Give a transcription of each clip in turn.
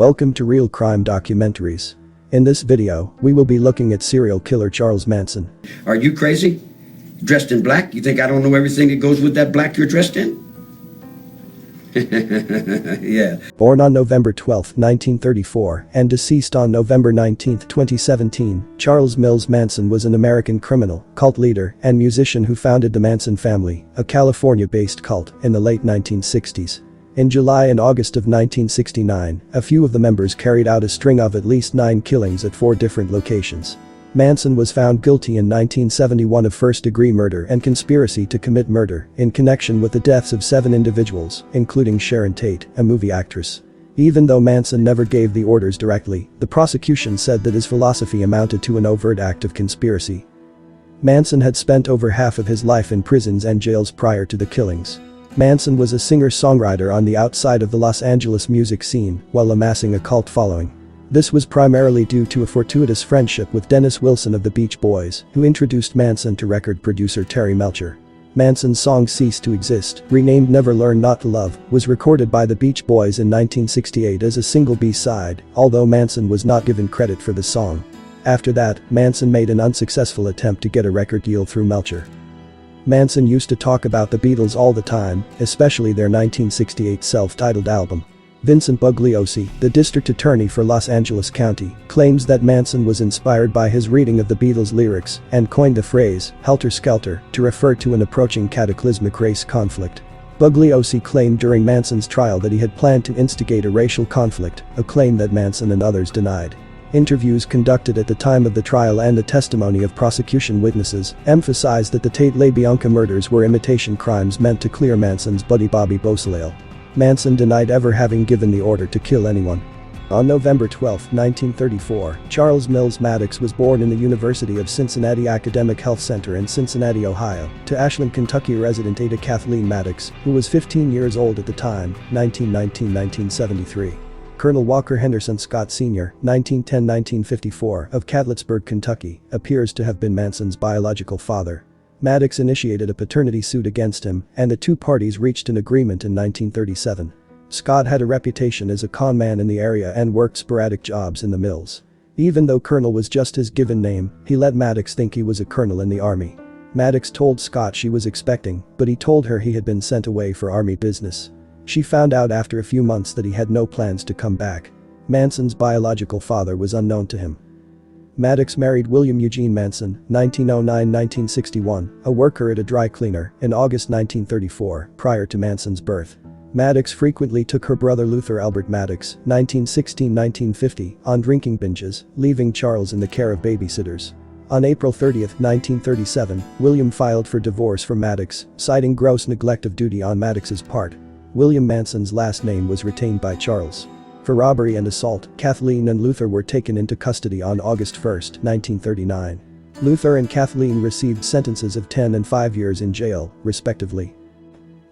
Welcome to Real Crime Documentaries. In this video, we will be looking at serial killer Charles Manson. Are you crazy? Dressed in black? You think I don't know everything that goes with that black you're dressed in? Yeah. Born on November 12, 1934, and deceased on November 19, 2017, Charles Mills Manson was an American criminal, cult leader, and musician who founded the Manson family, a California-based cult, in the late 1960s. In July and August of 1969, a few of the members carried out a string of at least 9 killings at 4 different locations. Manson was found guilty in 1971 of first-degree murder and conspiracy to commit murder in connection with the deaths of 7 individuals, including Sharon Tate, a movie actress. Even though Manson never gave the orders directly, the prosecution said that his philosophy amounted to an overt act of conspiracy. Manson had spent over half of his life in prisons and jails prior to the killings. Manson was a singer-songwriter on the outside of the Los Angeles music scene while amassing a cult following. This was primarily due to a fortuitous friendship with Dennis Wilson of the Beach Boys, who introduced Manson to record producer Terry Melcher. Manson's song Cease to Exist, renamed Never Learn Not to Love, was recorded by the Beach Boys in 1968 as a single B-side, although Manson was not given credit for the song. After that, Manson made an unsuccessful attempt to get a record deal through Melcher. Manson used to talk about the Beatles all the time, especially their 1968 self-titled album. Vincent Bugliosi, the district attorney for Los Angeles County, claims that Manson was inspired by his reading of the Beatles' lyrics and coined the phrase, helter-skelter, to refer to an approaching cataclysmic race conflict. Bugliosi claimed during Manson's trial that he had planned to instigate a racial conflict, a claim that Manson and others denied. Interviews conducted at the time of the trial and the testimony of prosecution witnesses emphasized that the Tate-LaBianca murders were imitation crimes meant to clear Manson's buddy Bobby Beausoleil. Manson denied ever having given the order to kill anyone. On November 12, 1934, Charles Mills Maddox was born in the University of Cincinnati Academic Health Center in Cincinnati, Ohio, to Ashland, Kentucky resident Ada Kathleen Maddox, who was 15 years old at the time, 1919-1973. Colonel Walker Henderson Scott Sr., 1910-1954, of Catlettsburg, Kentucky, appears to have been Manson's biological father. Maddox initiated a paternity suit against him, and the two parties reached an agreement in 1937. Scott had a reputation as a con man in the area and worked sporadic jobs in the mills. Even though Colonel was just his given name, he let Maddox think he was a colonel in the army. Maddox told Scott she was expecting, but he told her he had been sent away for army business. She found out after a few months that he had no plans to come back. Manson's biological father was unknown to him. Maddox married William Eugene Manson, 1909-1961, a worker at a dry cleaner, in August 1934, prior to Manson's birth. Maddox frequently took her brother Luther Albert Maddox, 1916-1950, on drinking binges, leaving Charles in the care of babysitters. On April 30, 1937, William filed for divorce from Maddox, citing gross neglect of duty on Maddox's part. William Manson's last name was retained by Charles. For robbery and assault, Kathleen and Luther were taken into custody on August 1, 1939. Luther and Kathleen received sentences of 10 and 5 years in jail, respectively.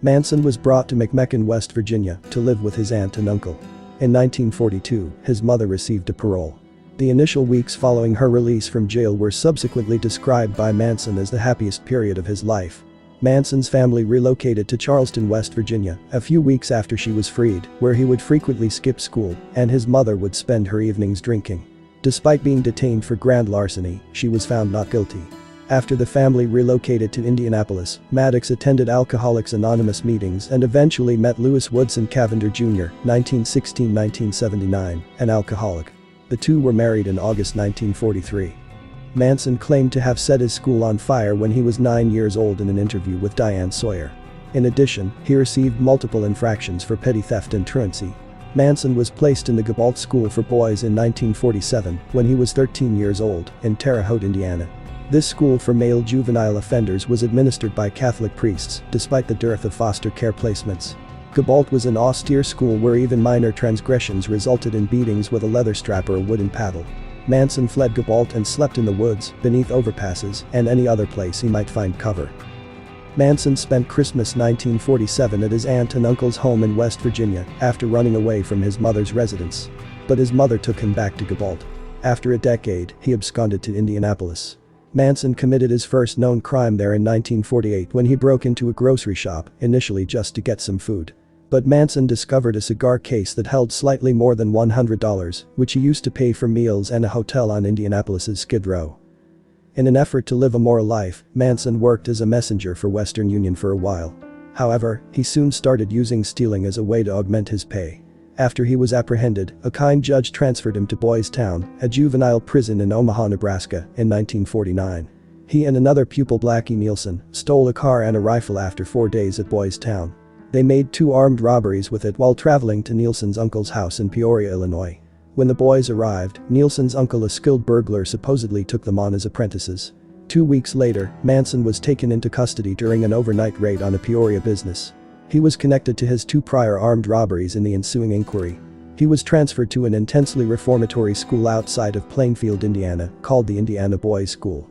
Manson was brought to McMecken, West Virginia, to live with his aunt and uncle. In 1942, his mother received a parole. The initial weeks following her release from jail were subsequently described by Manson as the happiest period of his life. Manson's family relocated to Charleston, West Virginia, a few weeks after she was freed, where he would frequently skip school, and his mother would spend her evenings drinking. Despite being detained for grand larceny, she was found not guilty. After the family relocated to Indianapolis, Maddox attended Alcoholics Anonymous meetings and eventually met Lewis Woodson Cavender Jr., 1916-1979, an alcoholic. The two were married in August 1943. Manson claimed to have set his school on fire when he was 9 years old in an interview with Diane Sawyer. In addition, he received multiple infractions for petty theft and truancy. Manson was placed in the Gabalt School for Boys in 1947 when he was 13 years old in Terre Haute, Indiana. This school for male juvenile offenders was administered by Catholic priests, despite the dearth of foster care placements. Gabalt was an austere school where even minor transgressions resulted in beatings with a leather strap or a wooden paddle. Manson fled Gabalt and slept in the woods, beneath overpasses, and any other place he might find cover. Manson spent Christmas 1947 at his aunt and uncle's home in West Virginia after running away from his mother's residence. But his mother took him back to Gabalt. After a decade, he absconded to Indianapolis. Manson committed his first known crime there in 1948 when he broke into a grocery shop, initially just to get some food. But Manson discovered a cigar case that held slightly more than $100, which he used to pay for meals and a hotel on Indianapolis's Skid Row. In an effort to live a moral life, Manson worked as a messenger for Western Union for a while. However, he soon started using stealing as a way to augment his pay. After he was apprehended, a kind judge transferred him to Boys Town, a juvenile prison in Omaha, Nebraska, in 1949. He and another pupil, Blackie Nielsen, stole a car and a rifle after 4 days at Boys Town. They made 2 armed robberies with it while traveling to Nielsen's uncle's house in Peoria, Illinois. When the boys arrived, Nielsen's uncle, a skilled burglar, supposedly took them on as apprentices. 2 weeks later, Manson was taken into custody during an overnight raid on a Peoria business. He was connected to his 2 prior armed robberies in the ensuing inquiry. He was transferred to an intensely reformatory school outside of Plainfield, Indiana, called the Indiana Boys School.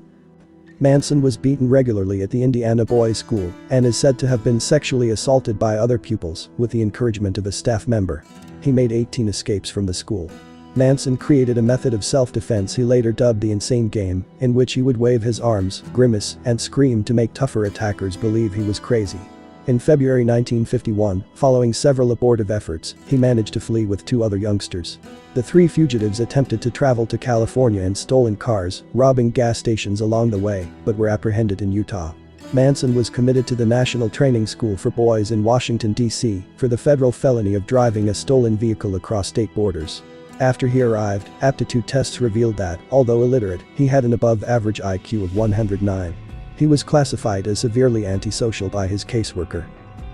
Manson was beaten regularly at the Indiana Boys School and is said to have been sexually assaulted by other pupils with the encouragement of a staff member. He made 18 escapes from the school. Manson created a method of self-defense he later dubbed the Insane Game, in which he would wave his arms, grimace, and scream to make tougher attackers believe he was crazy. In February 1951, following several abortive efforts, he managed to flee with 2 other youngsters. The 3 fugitives attempted to travel to California in stolen cars, robbing gas stations along the way, but were apprehended in Utah. Manson was committed to the National Training School for Boys in Washington, D.C., for the federal felony of driving a stolen vehicle across state borders. After he arrived, aptitude tests revealed that, although illiterate, he had an above-average IQ of 109. He was classified as severely antisocial by his caseworker.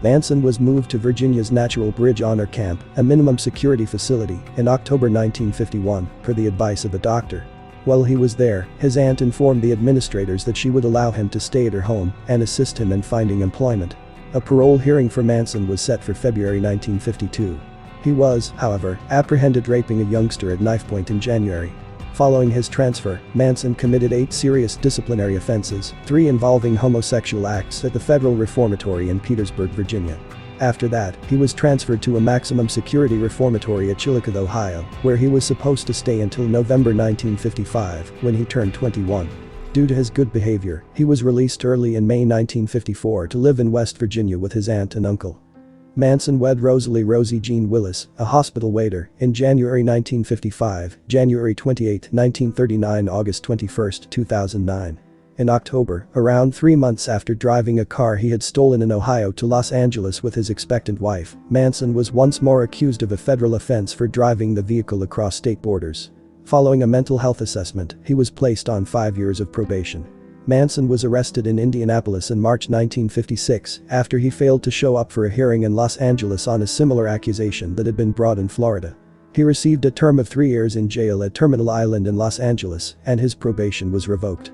Manson was moved to Virginia's Natural Bridge Honor Camp, a minimum security facility, in October 1951, per the advice of a doctor. While he was there, his aunt informed the administrators that she would allow him to stay at her home and assist him in finding employment. A parole hearing for Manson was set for February 1952. He was, however, apprehended raping a youngster at knife point in January. Following his transfer, Manson committed 8 serious disciplinary offenses, 3 involving homosexual acts at the Federal Reformatory in Petersburg, Virginia. After that, he was transferred to a maximum security reformatory at Chillicothe, Ohio, where he was supposed to stay until November 1955, when he turned 21. Due to his good behavior, he was released early in May 1954 to live in West Virginia with his aunt and uncle. Manson wed Rosalie Rosie Jean Willis, a hospital waiter, in January 1955, January 28, 1939, August 21, 2009. In October, around 3 months after driving a car he had stolen in Ohio to Los Angeles with his expectant wife, Manson was once more accused of a federal offense for driving the vehicle across state borders. Following a mental health assessment, he was placed on 5 years of probation. Manson was arrested in Indianapolis in March 1956 after he failed to show up for a hearing in Los Angeles on a similar accusation that had been brought in Florida. He received a term of 3 years in jail at Terminal Island in Los Angeles, and his probation was revoked.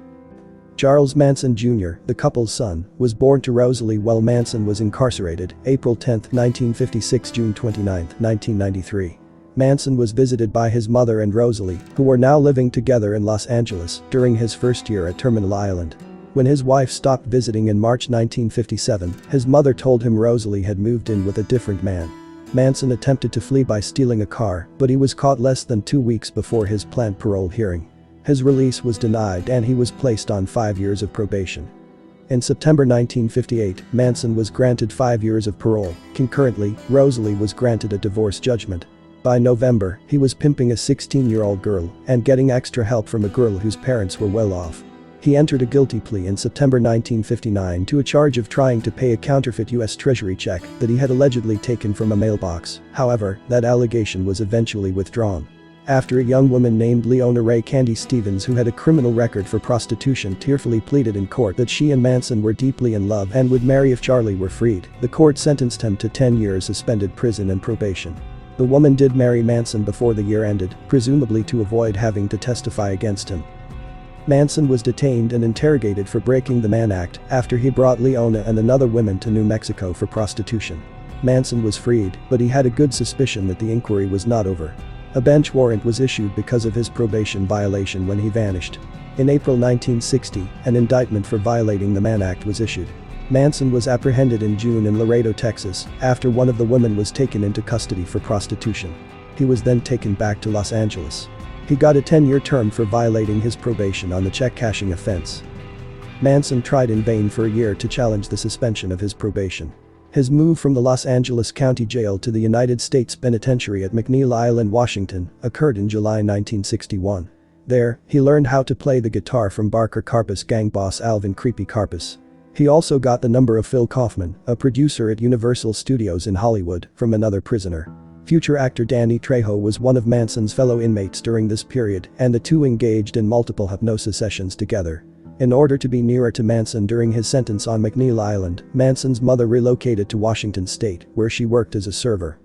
Charles Manson Jr., the couple's son, was born to Rosalie while Manson was incarcerated, April 10, 1956 – June 29, 1993. Manson was visited by his mother and Rosalie, who were now living together in Los Angeles, during his first year at Terminal Island. When his wife stopped visiting in March 1957, his mother told him Rosalie had moved in with a different man. Manson attempted to flee by stealing a car, but he was caught less than 2 weeks before his planned parole hearing. His release was denied and he was placed on 5 years of probation. In September 1958, Manson was granted 5 years of parole. Concurrently, Rosalie was granted a divorce judgment. By November, he was pimping a 16-year-old girl and getting extra help from a girl whose parents were well off. He entered a guilty plea in September 1959 to a charge of trying to pay a counterfeit U.S. Treasury check that he had allegedly taken from a mailbox. However, that allegation was eventually withdrawn. After a young woman named Leona Ray Candy Stevens, who had a criminal record for prostitution, tearfully pleaded in court that she and Manson were deeply in love and would marry if Charlie were freed, the court sentenced him to 10 years suspended prison and probation. The woman did marry Manson before the year ended, presumably to avoid having to testify against him. Manson was detained and interrogated for breaking the Mann Act after he brought Leona and another woman to New Mexico for prostitution. Manson was freed, but he had a good suspicion that the inquiry was not over. A bench warrant was issued because of his probation violation when he vanished. In April 1960, an indictment for violating the Mann Act was issued. Manson was apprehended in June in Laredo, Texas, after one of the women was taken into custody for prostitution. He was then taken back to Los Angeles. He got a 10-year term for violating his probation on the check-cashing offense. Manson tried in vain for a year to challenge the suspension of his probation. His move from the Los Angeles County Jail to the United States Penitentiary at McNeil Island, Washington, occurred in July 1961. There, he learned how to play the guitar from Barker Karpus gang boss Alvin "Creepy" Karpus. He also got the number of Phil Kaufman, a producer at Universal Studios in Hollywood, from another prisoner. Future actor Danny Trejo was one of Manson's fellow inmates during this period, and the two engaged in multiple hypnosis sessions together. In order to be nearer to Manson during his sentence on McNeil Island, Manson's mother relocated to Washington state, where she worked as a server.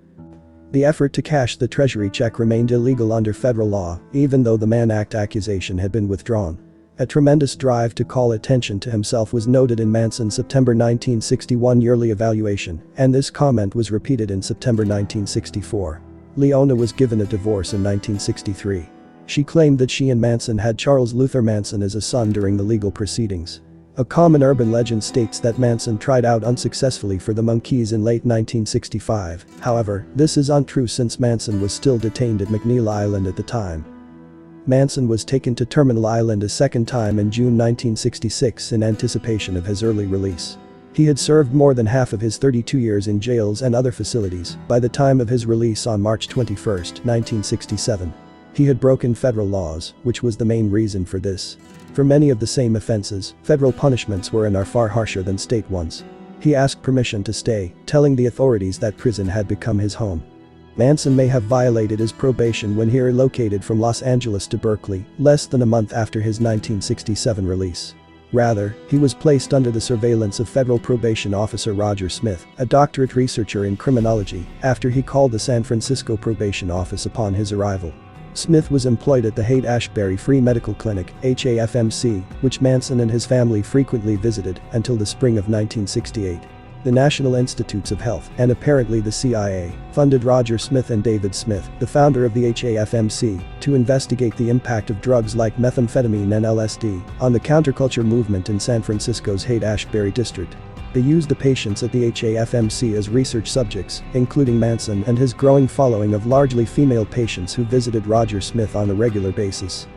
The effort to cash the treasury check remained illegal under federal law, even though the Mann Act accusation had been withdrawn. A tremendous drive to call attention to himself was noted in Manson's September 1961 yearly evaluation, and this comment was repeated in September 1964. Leona was given a divorce in 1963. She claimed that she and Manson had Charles Luther Manson as a son during the legal proceedings. A common urban legend states that Manson tried out unsuccessfully for the Monkees in late 1965, however, this is untrue since Manson was still detained at McNeil Island at the time. Manson was taken to Terminal Island a second time in June 1966 in anticipation of his early release. He had served more than half of his 32 years in jails and other facilities by the time of his release on March 21, 1967. He had broken federal laws, which was the main reason for this. For many of the same offenses, federal punishments were and are far harsher than state ones. He asked permission to stay, telling the authorities that prison had become his home. Manson may have violated his probation when he relocated from Los Angeles to Berkeley, less than a month after his 1967 release. Rather, he was placed under the surveillance of federal probation officer Roger Smith, a doctorate researcher in criminology, after he called the San Francisco probation office upon his arrival. Smith was employed at the Haight-Ashbury Free Medical Clinic, HAFMC, which Manson and his family frequently visited until the spring of 1968. The National Institutes of Health, and apparently the CIA, funded Roger Smith and David Smith, the founder of the HAFMC, to investigate the impact of drugs like methamphetamine and LSD on the counterculture movement in San Francisco's Haight-Ashbury district. They used the patients at the HAFMC as research subjects, including Manson and his growing following of largely female patients who visited Roger Smith on a regular basis.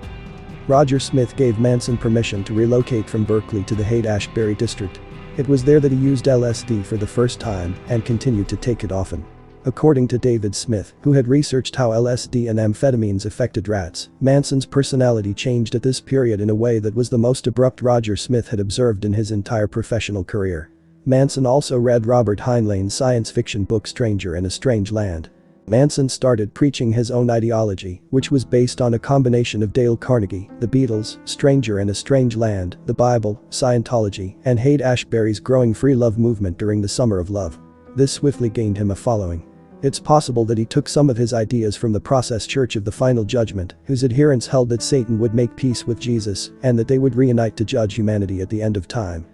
Roger Smith gave Manson permission to relocate from Berkeley to the Haight-Ashbury district. It was there that he used LSD for the first time and continued to take it often. According to David Smith, who had researched how LSD and amphetamines affected rats, Manson's personality changed at this period in a way that was the most abrupt Roger Smith had observed in his entire professional career. Manson also read Robert Heinlein's science fiction book Stranger in a Strange Land. Manson started preaching his own ideology, which was based on a combination of Dale Carnegie, the Beatles, Stranger in a Strange Land, the Bible, Scientology, and Haight-Ashbury's growing free love movement during the Summer of Love. This swiftly gained him a following. It's possible that he took some of his ideas from the Process Church of the Final Judgment, whose adherents held that Satan would make peace with Jesus and that they would reunite to judge humanity at the end of time.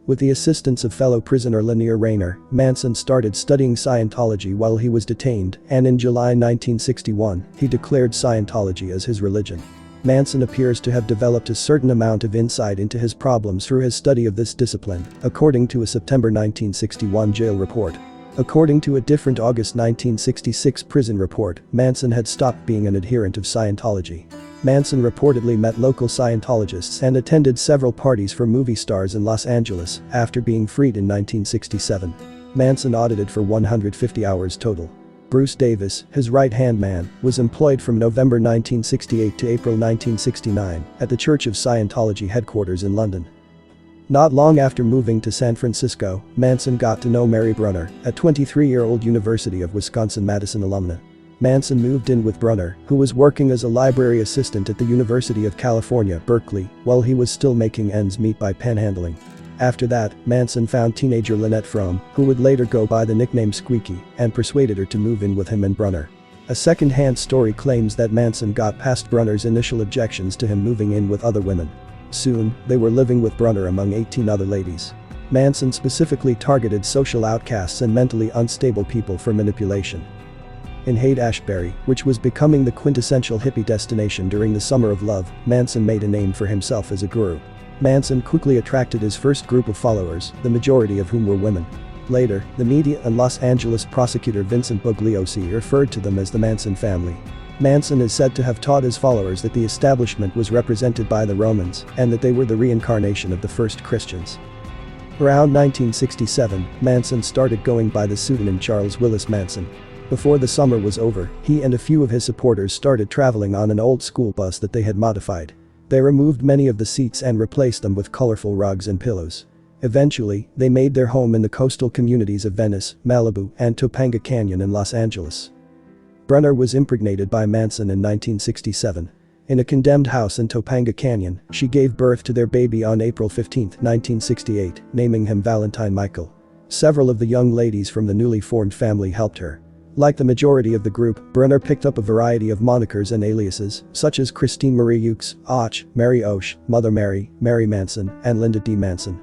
With the assistance of fellow prisoner Lanier Rayner, Manson started studying Scientology while he was detained, and in July 1961, he declared Scientology as his religion. Manson appears to have developed a certain amount of insight into his problems through his study of this discipline, according to a September 1961 jail report. According to a different August 1966 prison report, Manson had stopped being an adherent of Scientology. Manson reportedly met local Scientologists and attended several parties for movie stars in Los Angeles after being freed in 1967. Manson audited for 150 hours total. Bruce Davis, his right-hand man, was employed from November 1968 to April 1969 at the Church of Scientology headquarters in London. Not long after moving to San Francisco, Manson got to know Mary Brunner, a 23-year-old University of Wisconsin-Madison alumna. Manson moved in with Brunner, who was working as a library assistant at the University of California, Berkeley, while he was still making ends meet by panhandling. After that, Manson found teenager Lynette Fromm, who would later go by the nickname Squeaky, and persuaded her to move in with him and Brunner. A second-hand story claims that Manson got past Brunner's initial objections to him moving in with other women. Soon, they were living with Brunner among 18 other ladies. Manson specifically targeted social outcasts and mentally unstable people for manipulation. In Haight-Ashbury, which was becoming the quintessential hippie destination during the Summer of Love, Manson made a name for himself as a guru. Manson quickly attracted his first group of followers, the majority of whom were women. Later, the media and Los Angeles prosecutor Vincent Bugliosi referred to them as the Manson family. Manson is said to have taught his followers that the establishment was represented by the Romans and that they were the reincarnation of the first Christians. Around 1967, Manson started going by the pseudonym Charles Willis Manson. Before the summer was over, he and a few of his supporters started traveling on an old school bus that they had modified. They removed many of the seats and replaced them with colorful rugs and pillows. Eventually, they made their home in the coastal communities of Venice, Malibu, and Topanga Canyon in Los Angeles. Brunner was impregnated by Manson in 1967. In a condemned house in Topanga Canyon, she gave birth to their baby on April 15, 1968, naming him Valentine Michael. Several of the young ladies from the newly formed family helped her. Like the majority of the group, Brunner picked up a variety of monikers and aliases, such as Christine Marie Ukes, Och, Mary Osh, Mother Mary, Mary Manson, and Linda D. Manson.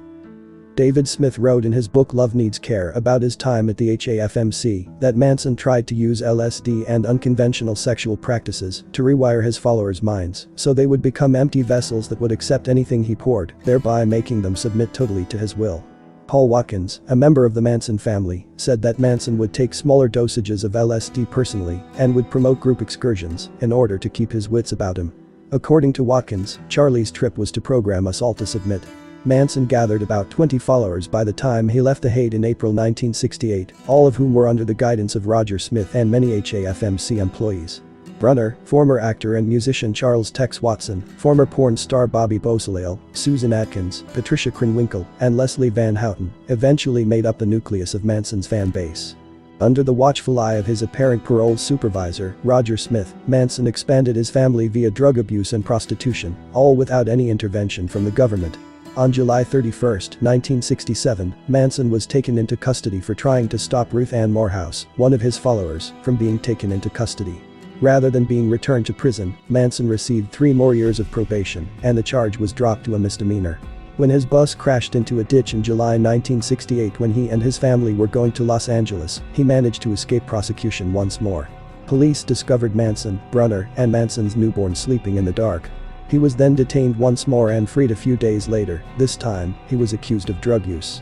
David Smith wrote in his book Love Needs Care about his time at the HAFMC that Manson tried to use LSD and unconventional sexual practices to rewire his followers' minds so they would become empty vessels that would accept anything he poured, thereby making them submit totally to his will. Paul Watkins, a member of the Manson family, said that Manson would take smaller dosages of LSD personally and would promote group excursions in order to keep his wits about him. According to Watkins, Charlie's trip was to program us all to submit. Manson gathered about 20 followers by the time he left The Hague in April 1968, all of whom were under the guidance of Roger Smith and many HAFMC employees. Brunner, former actor and musician Charles Tex Watson, former porn star Bobby Beausoleil, Susan Atkins, Patricia Krenwinkel, and Leslie Van Houten eventually made up the nucleus of Manson's fan base. Under the watchful eye of his apparent parole supervisor, Roger Smith, Manson expanded his family via drug abuse and prostitution, all without any intervention from the government. On July 31, 1967, Manson was taken into custody for trying to stop Ruth Ann Morehouse, one of his followers, from being taken into custody. Rather than being returned to prison, Manson received 3 more years of probation, and the charge was dropped to a misdemeanor. When his bus crashed into a ditch in July 1968 when he and his family were going to Los Angeles, he managed to escape prosecution once more. Police discovered Manson, Brunner, and Manson's newborn sleeping in the dark. He was then detained once more and freed a few days later. This time, he was accused of drug use.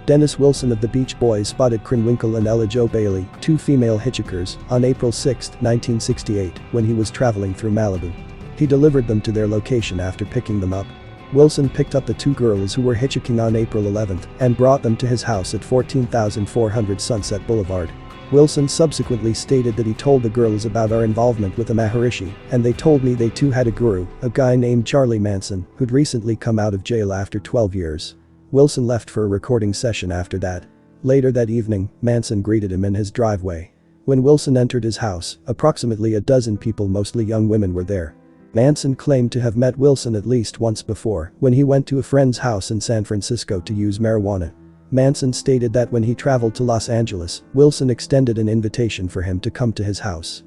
Dennis Wilson of the Beach Boys spotted Krenwinkel and Ella Jo Bailey, 2 female hitchhikers, on April 6, 1968, when he was traveling through Malibu. He delivered them to their location after picking them up. Wilson picked up the 2 girls who were hitchhiking on April 11 and brought them to his house at 14,400 Sunset Boulevard. Wilson subsequently stated that he told the girls about our involvement with the Maharishi, and they told me they too had a guru, a guy named Charlie Manson, who'd recently come out of jail after 12 years. Wilson left for a recording session after that. Later that evening, Manson greeted him in his driveway. When Wilson entered his house, approximately a dozen people, mostly young women, were there. Manson claimed to have met Wilson at least once before, when he went to a friend's house in San Francisco to use marijuana. Manson stated that when he traveled to Los Angeles, Wilson extended an invitation for him to come to his house.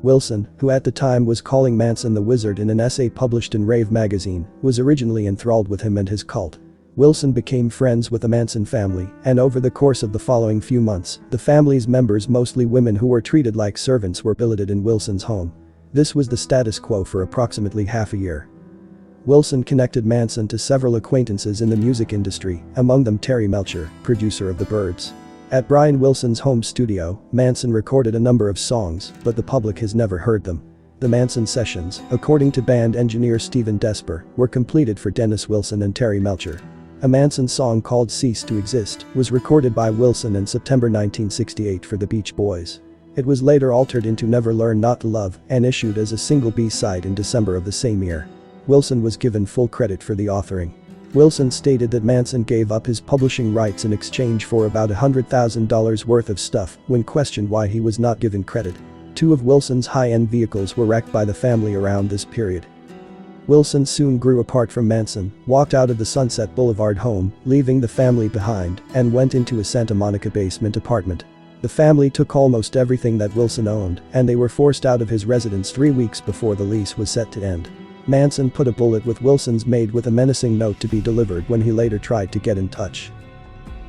Wilson, who at the time was calling Manson the Wizard in an essay published in Rave magazine, was originally enthralled with him and his cult. Wilson became friends with the Manson family, and over the course of the following few months, the family's members, mostly women who were treated like servants, were billeted in Wilson's home. This was the status quo for approximately half a year. Wilson connected Manson to several acquaintances in the music industry, among them Terry Melcher, producer of The Byrds. At Brian Wilson's home studio, Manson recorded a number of songs, but the public has never heard them. The Manson sessions, according to band engineer Stephen Desper, were completed for Dennis Wilson and Terry Melcher. A Manson song called Cease to Exist was recorded by Wilson in September 1968 for the Beach Boys. It was later altered into Never Learn Not to Love and issued as a single B-side in December of the same year. Wilson was given full credit for the authoring. Wilson stated that Manson gave up his publishing rights in exchange for about $100,000 worth of stuff when questioned why he was not given credit. 2 of Wilson's high-end vehicles were wrecked by the family around this period. Wilson soon grew apart from Manson, walked out of the Sunset Boulevard home, leaving the family behind, and went into a Santa Monica basement apartment. The family took almost everything that Wilson owned, and they were forced out of his residence 3 weeks before the lease was set to end. Manson put a bullet with Wilson's maid with a menacing note to be delivered when he later tried to get in touch.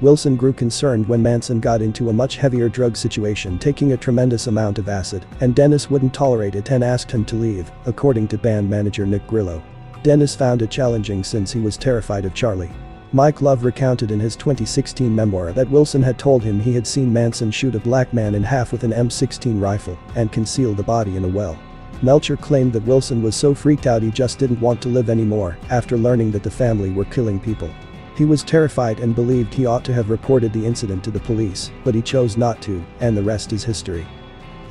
Wilson grew concerned when Manson got into a much heavier drug situation, taking a tremendous amount of acid, and Dennis wouldn't tolerate it and asked him to leave, according to band manager Nick Grillo. Dennis found it challenging since he was terrified of Charlie. Mike Love recounted in his 2016 memoir that Wilson had told him he had seen Manson shoot a black man in half with an M16 rifle and conceal the body in a well. Melcher claimed that Wilson was so freaked out he just didn't want to live anymore after learning that the family were killing people. He was terrified and believed he ought to have reported the incident to the police, but he chose not to, and the rest is history.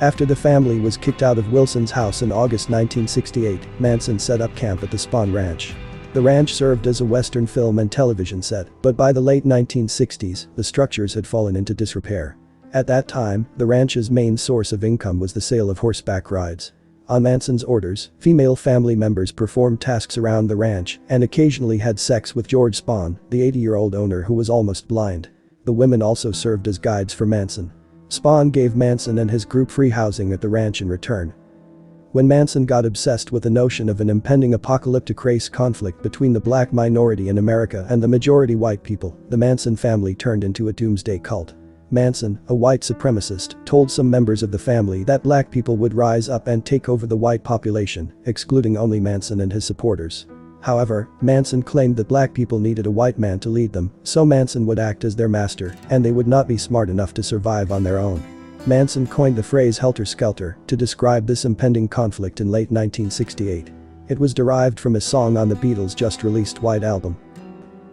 After the family was kicked out of Wilson's house in August 1968, Manson set up camp at the Spahn Ranch. The ranch served as a Western film and television set, but by the late 1960s, the structures had fallen into disrepair. At that time, the ranch's main source of income was the sale of horseback rides. On Manson's orders, female family members performed tasks around the ranch and occasionally had sex with George Spahn, the 80-year-old owner who was almost blind. The women also served as guides for Manson. Spahn gave Manson and his group free housing at the ranch in return. When Manson got obsessed with the notion of an impending apocalyptic race conflict between the black minority in America and the majority white people, the Manson family turned into a doomsday cult. Manson, a white supremacist, told some members of the family that black people would rise up and take over the white population, excluding only Manson and his supporters. However, Manson claimed that black people needed a white man to lead them, so Manson would act as their master, and they would not be smart enough to survive on their own. Manson coined the phrase helter-skelter to describe this impending conflict in late 1968. It was derived from a song on the Beatles' just-released White Album.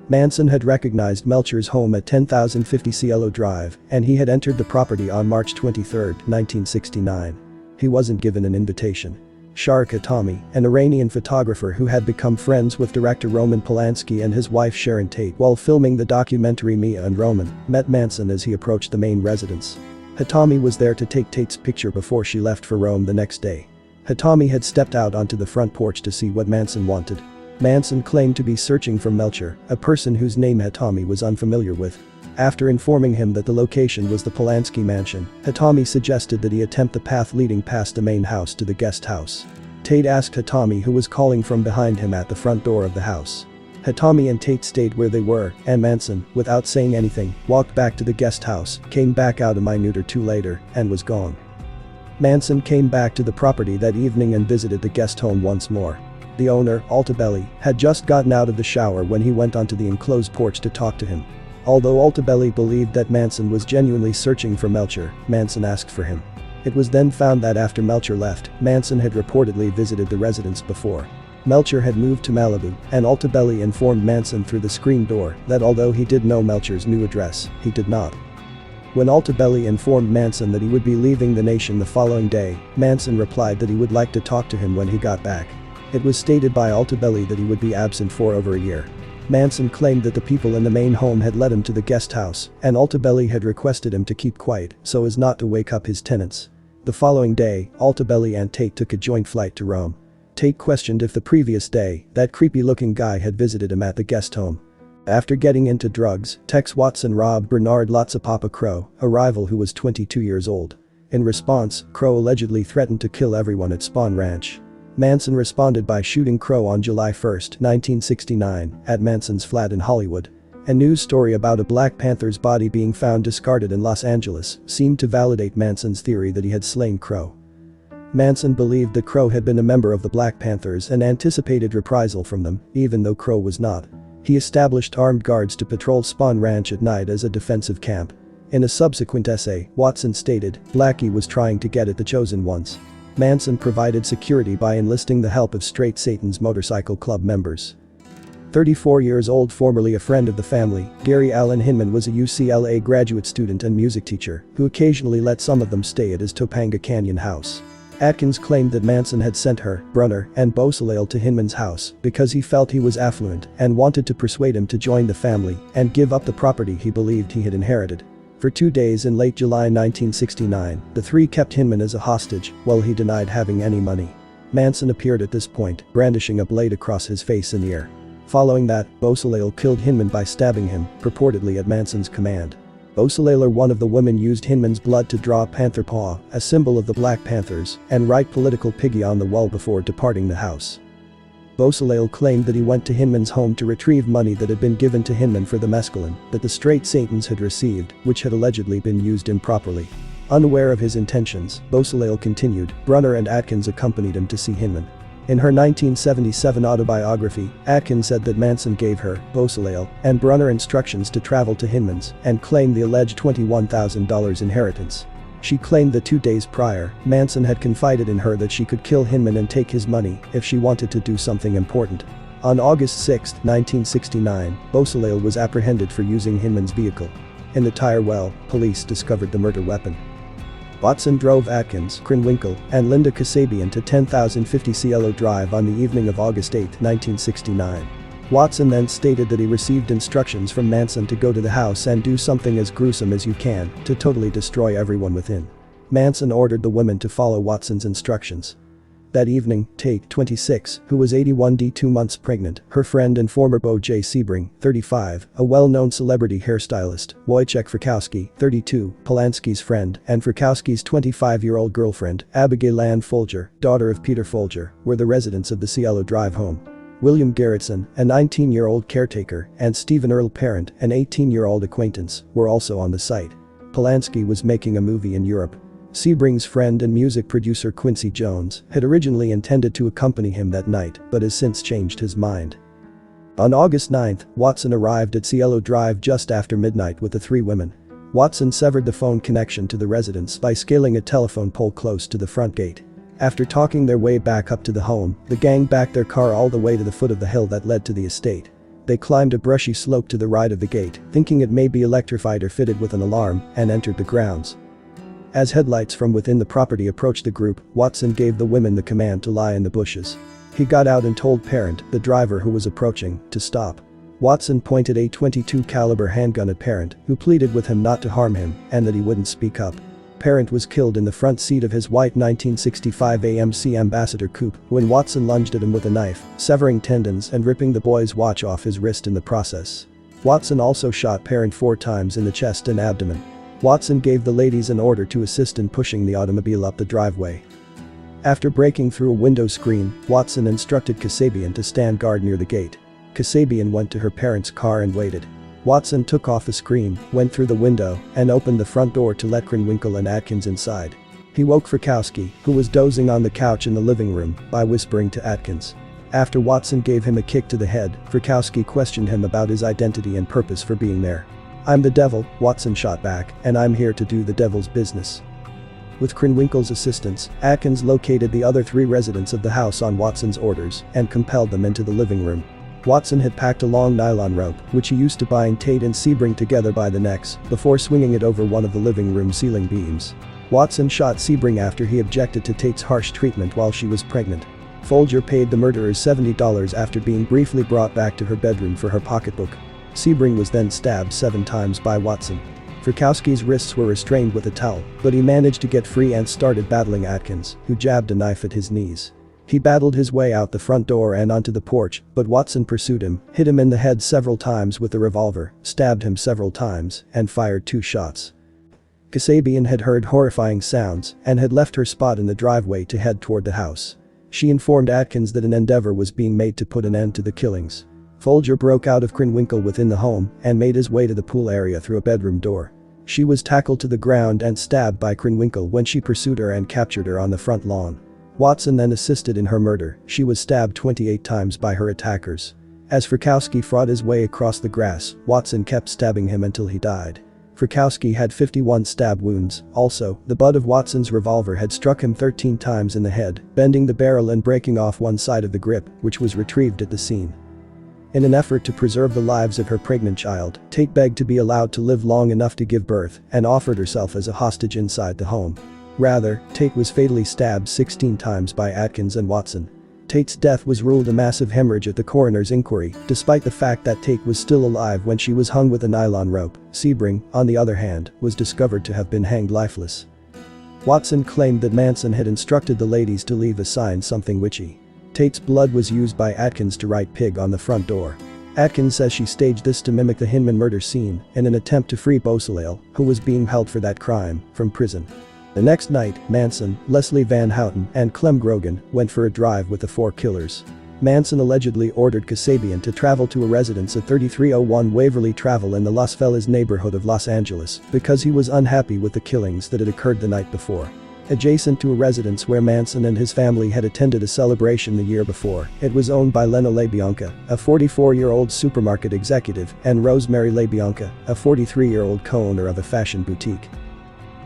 Manson had recognized Melcher's home at 10,050 Cielo Drive, and he had entered the property on March 23, 1969. He wasn't given an invitation. Shark Hatami, an Iranian photographer who had become friends with director Roman Polanski and his wife Sharon Tate while filming the documentary Mia and Roman, met Manson as he approached the main residence. Hatami was there to take Tate's picture before she left for Rome the next day. Hatami had stepped out onto the front porch to see what Manson wanted. Manson claimed to be searching for Melcher, a person whose name Hatami was unfamiliar with. After informing him that the location was the Polanski mansion, Hatami suggested that he attempt the path leading past the main house to the guest house. Tate asked Hatami who was calling from behind him at the front door of the house. Hatami and Tate stayed where they were, and Manson, without saying anything, walked back to the guest house, came back out a minute or two later, and was gone. Manson came back to the property that evening and visited the guest home once more. The owner, Altabelli, had just gotten out of the shower when he went onto the enclosed porch to talk to him. Although Altabelli believed that Manson was genuinely searching for Melcher, Manson asked for him. It was then found that after Melcher left, Manson had reportedly visited the residence before. Melcher had moved to Malibu, and Altabelli informed Manson through the screen door that although he did know Melcher's new address, he did not. When Altabelli informed Manson that he would be leaving the nation the following day, Manson replied that he would like to talk to him when he got back. It was stated by Altabelli that he would be absent for over a year. Manson claimed that the people in the main home had led him to the guest house, and Altabelli had requested him to keep quiet so as not to wake up his tenants. The following day, Altabelli and Tate took a joint flight to Rome. Tate questioned if the previous day, that creepy-looking guy had visited him at the guest home. After getting into drugs, Tex Watson robbed Bernard Lotzapapa Crow, a rival who was 22 years old. In response, Crow allegedly threatened to kill everyone at Spahn Ranch. Manson responded by shooting Crow on July 1, 1969, at Manson's flat in Hollywood. A news story about a Black Panther's body being found discarded in Los Angeles seemed to validate Manson's theory that he had slain Crow. Manson believed that Crow had been a member of the Black Panthers and anticipated reprisal from them, even though Crow was not. He established armed guards to patrol Spahn Ranch at night as a defensive camp. In a subsequent essay, Watson stated, "Blackie was trying to get at the chosen ones." Manson provided security by enlisting the help of Straight Satan's motorcycle club members. 34 years old, formerly a friend of the family, Gary Allen Hinman was a UCLA graduate student and music teacher who occasionally let some of them stay at his Topanga Canyon house. Atkins claimed that Manson had sent her, Brunner, and Beausoleil to Hinman's house because he felt he was affluent and wanted to persuade him to join the family and give up the property he believed he had inherited. For 2 days in late July 1969, the three kept Hinman as a hostage while he denied having any money. Manson appeared at this point, brandishing a blade across his face in the air. Following that, Beausoleil killed Hinman by stabbing him, purportedly at Manson's command. Beausoleil or one of the women used Hinman's blood to draw a panther paw, a symbol of the Black Panthers, and write political piggy on the wall before departing the house. Beausoleil claimed that he went to Hinman's home to retrieve money that had been given to Hinman for the mescaline that the Straight Satans had received, which had allegedly been used improperly. Unaware of his intentions, Beausoleil continued, Brunner and Atkins accompanied him to see Hinman. In her 1977 autobiography, Atkins said that Manson gave her, Beausoleil, and Brunner instructions to travel to Hinman's and claim the alleged $21,000 inheritance. She claimed that 2 days prior, Manson had confided in her that she could kill Hinman and take his money if she wanted to do something important. On August 6, 1969, Beausoleil was apprehended for using Hinman's vehicle. In the tire well, police discovered the murder weapon. Watson drove Atkins, Krenwinkel, and Linda Kasabian to 10,050 Cielo Drive on the evening of August 8, 1969. Watson then stated that he received instructions from Manson to go to the house and do something as gruesome as you can, to totally destroy everyone within. Manson ordered the women to follow Watson's instructions. That evening, Tate, 26, who was 81d 2 months pregnant, her friend and former beau Jay Sebring, 35, a well-known celebrity hairstylist, Wojciech Frykowski, 32, Polanski's friend, and Frykowski's 25-year-old girlfriend, Abigail Ann Folger, daughter of Peter Folger, were the residents of the Cielo Drive home. William Garrettson, a 19-year-old caretaker, and Stephen Earl Parent, an 18-year-old acquaintance, were also on the site. Polanski was making a movie in Europe. Sebring's friend and music producer Quincy Jones had originally intended to accompany him that night but has since changed his mind. On August 9, Watson arrived at Cielo Drive just after midnight with the three women. Watson severed the phone connection to the residence by scaling a telephone pole close to the front gate. After talking their way back up to the home, the gang backed their car all the way to the foot of the hill that led to the estate. They climbed a brushy slope to the right of the gate, thinking it may be electrified or fitted with an alarm, and entered the grounds. As headlights from within the property approached the group, Watson gave the women the command to lie in the bushes. He got out and told Parent, the driver who was approaching, to stop. Watson pointed a .22 caliber handgun at Parent, who pleaded with him not to harm him and that he wouldn't speak up. Parent was killed in the front seat of his white 1965 AMC Ambassador coupe when Watson lunged at him with a knife, severing tendons and ripping the boy's watch off his wrist in the process. Watson also shot Parent 4 times in the chest and abdomen. Watson gave the ladies an order to assist in pushing the automobile up the driveway. After breaking through a window screen, Watson instructed Kasabian to stand guard near the gate. Kasabian went to her parents' car and waited. Watson took off the screen, went through the window, and opened the front door to let Krenwinkel and Atkins inside. He woke Frykowski, who was dozing on the couch in the living room, by whispering to Atkins. After Watson gave him a kick to the head, Frykowski questioned him about his identity and purpose for being there. "I'm the devil," Watson shot back, "and I'm here to do the devil's business." With Krenwinkel's assistance, Atkins located the other 3 residents of the house on Watson's orders and compelled them into the living room. Watson had packed a long nylon rope, which he used to bind Tate and Sebring together by the necks, before swinging it over one of the living room ceiling beams. Watson shot Sebring after he objected to Tate's harsh treatment while she was pregnant. Folger paid the murderers $70 after being briefly brought back to her bedroom for her pocketbook. Sebring was then stabbed 7 times by Watson. Frykowski's wrists were restrained with a towel, but he managed to get free and started battling Atkins, who jabbed a knife at his knees. He battled his way out the front door and onto the porch, but Watson pursued him, hit him in the head several times with the revolver, stabbed him several times, and fired 2 shots. Kasabian had heard horrifying sounds and had left her spot in the driveway to head toward the house. She informed Atkins that an endeavor was being made to put an end to the killings. Folger broke out of Krenwinkel within the home and made his way to the pool area through a bedroom door. She was tackled to the ground and stabbed by Krenwinkel when she pursued her and captured her on the front lawn. Watson then assisted in her murder. She was stabbed 28 times by her attackers. As Frykowski fought his way across the grass, Watson kept stabbing him until he died. Frykowski had 51 stab wounds. Also, the butt of Watson's revolver had struck him 13 times in the head, bending the barrel and breaking off one side of the grip, which was retrieved at the scene. In an effort to preserve the lives of her pregnant child, Tate begged to be allowed to live long enough to give birth and offered herself as a hostage inside the home. Rather, Tate was fatally stabbed 16 times by Atkins and Watson. Tate's death was ruled a massive hemorrhage at the coroner's inquiry, despite the fact that Tate was still alive when she was hung with a nylon rope. Sebring, on the other hand, was discovered to have been hanged lifeless. Watson claimed that Manson had instructed the ladies to leave a sign something witchy. Tate's blood was used by Atkins to write "pig" on the front door. Atkins says she staged this to mimic the Hinman murder scene in an attempt to free Beausoleil, who was being held for that crime, from prison. The next night, Manson, Leslie Van Houten, and Clem Grogan went for a drive with the 4 killers. Manson allegedly ordered Kasabian to travel to a residence at 3301 Waverly Travel in the Los Feliz neighborhood of Los Angeles because he was unhappy with the killings that had occurred the night before. Adjacent to a residence where Manson and his family had attended a celebration the year before, it was owned by Leno LaBianca, a 44-year-old supermarket executive, and Rosemary LaBianca, a 43-year-old co-owner of a fashion boutique.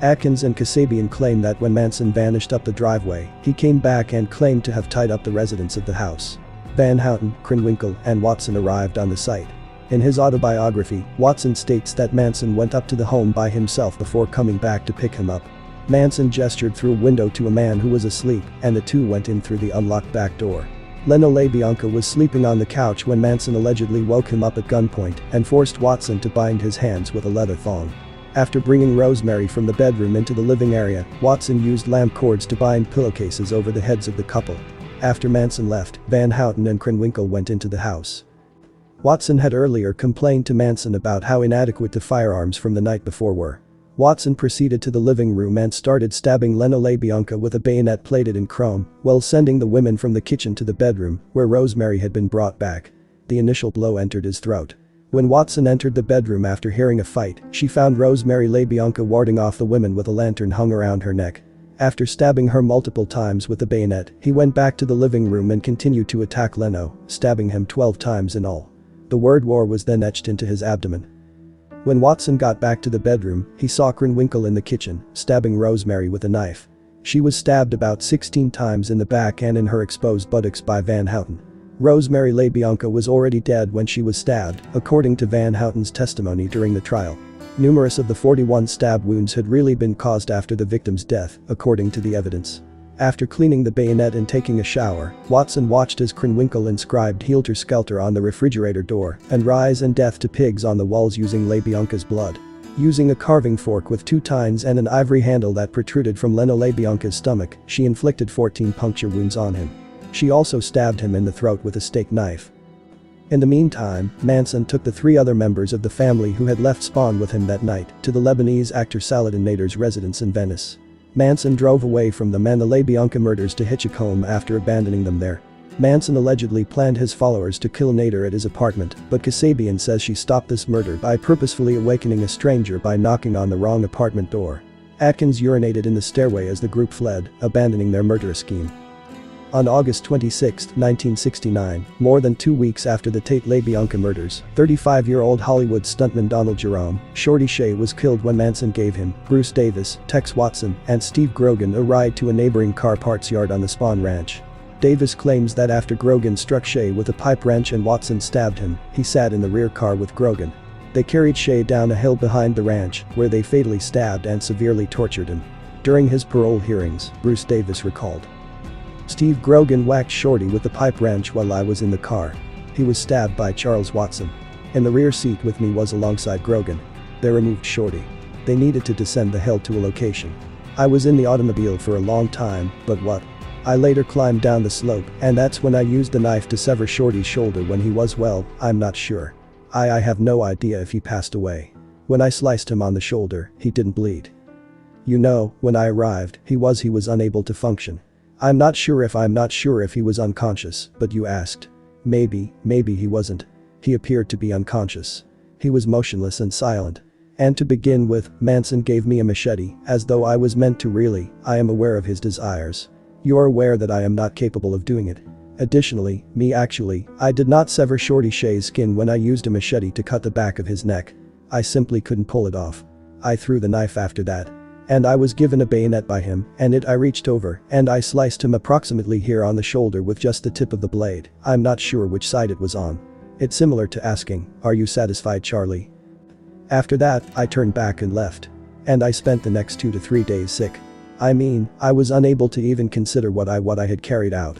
Atkins and Kasabian claim that when Manson vanished up the driveway, he came back and claimed to have tied up the residents of the house. Van Houten, Krenwinkel, and Watson arrived on the site. In his autobiography, Watson states that Manson went up to the home by himself before coming back to pick him up. Manson gestured through a window to a man who was asleep, and the two went in through the unlocked back door. Tate-LaBianca was sleeping on the couch when Manson allegedly woke him up at gunpoint and forced Watson to bind his hands with a leather thong. After bringing Rosemary from the bedroom into the living area, Watson used lamp cords to bind pillowcases over the heads of the couple. After Manson left, Van Houten and Krenwinkel went into the house. Watson had earlier complained to Manson about how inadequate the firearms from the night before were. Watson proceeded to the living room and started stabbing Tate-LaBianca with a bayonet plated in chrome, while sending the women from the kitchen to the bedroom, where Rosemary had been brought back. The initial blow entered his throat. When Watson entered the bedroom after hearing a fight, she found Rosemary Tate-LaBianca warding off the women with a lantern hung around her neck. After stabbing her multiple times with the bayonet, he went back to the living room and continued to attack Leno, stabbing him 12 times in all. The word war was then etched into his abdomen. When Watson got back to the bedroom, he saw Krenwinkel in the kitchen, stabbing Rosemary with a knife. She was stabbed about 16 times in the back and in her exposed buttocks by Van Houten. Rosemary Tate-LaBianca was already dead when she was stabbed, according to Van Houten's testimony during the trial. Numerous of the 41 stab wounds had really been caused after the victim's death, according to the evidence. After cleaning the bayonet and taking a shower, Watson watched as Krenwinkel inscribed "Helter Skelter" on the refrigerator door and "Rise and Death to Pigs" on the walls using LaBianca's blood. Using a carving fork with 2 tines and an ivory handle that protruded from LaBianca's stomach, she inflicted 14 puncture wounds on him. She also stabbed him in the throat with a steak knife. In the meantime, Manson took the 3 other members of the family who had left Spahn with him that night to the Lebanese actor Saladin Nader's residence in Venice. Manson drove away from the LaBianca murders to Hitchcock home after abandoning them there. Manson allegedly planned his followers to kill Nader at his apartment, but Kasabian says she stopped this murder by purposefully awakening a stranger by knocking on the wrong apartment door. Atkins urinated in the stairway as the group fled, abandoning their murderous scheme. On August 26, 1969, more than 2 weeks after the Tate-LaBianca murders, 35-year-old Hollywood stuntman Donald Jerome, Shorty Shea, was killed when Manson gave him, Bruce Davis, Tex Watson, and Steve Grogan a ride to a neighboring car parts yard on the Spahn ranch. Davis claims that after Grogan struck Shea with a pipe wrench and Watson stabbed him, he sat in the rear car with Grogan. They carried Shea down a hill behind the ranch, where they fatally stabbed and severely tortured him. During his parole hearings, Bruce Davis recalled, "Steve Grogan whacked Shorty with the pipe wrench while I was in the car. He was stabbed by Charles Watson. In the rear seat with me was alongside Grogan. They removed Shorty. They needed to descend the hill to a location. I was in the automobile for a long time, but what? I later climbed down the slope, and that's when I used the knife to sever Shorty's shoulder when he was, well, I'm not sure. I have no idea if he passed away. When I sliced him on the shoulder, he didn't bleed. You know, when I arrived, he was unable to function. I'm not sure if he was unconscious, but you asked. Maybe he wasn't. He appeared to be unconscious. He was motionless and silent. And to begin with, Manson gave me a machete, as though I was meant to really. I am aware of his desires. You're aware that I am not capable of doing it. Additionally, I did not sever Shorty Shea's skin when I used a machete to cut the back of his neck. I simply couldn't pull it off. I threw the knife after that. And I was given a bayonet by him, and I reached over, and I sliced him approximately here on the shoulder with just the tip of the blade. I'm not sure which side it was on. It's similar to asking, "Are you satisfied, Charlie?" After that, I turned back and left. And I spent the next 2 to 3 days sick. I mean, I was unable to even consider what I had carried out.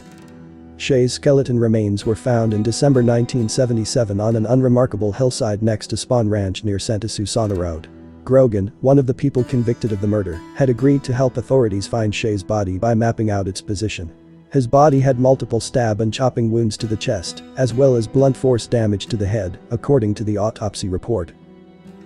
Shea's skeleton remains were found in December 1977 on an unremarkable hillside next to Spahn Ranch near Santa Susana Road. Grogan, one of the people convicted of the murder, had agreed to help authorities find Shea's body by mapping out its position. His body had multiple stab and chopping wounds to the chest, as well as blunt force damage to the head, according to the autopsy report.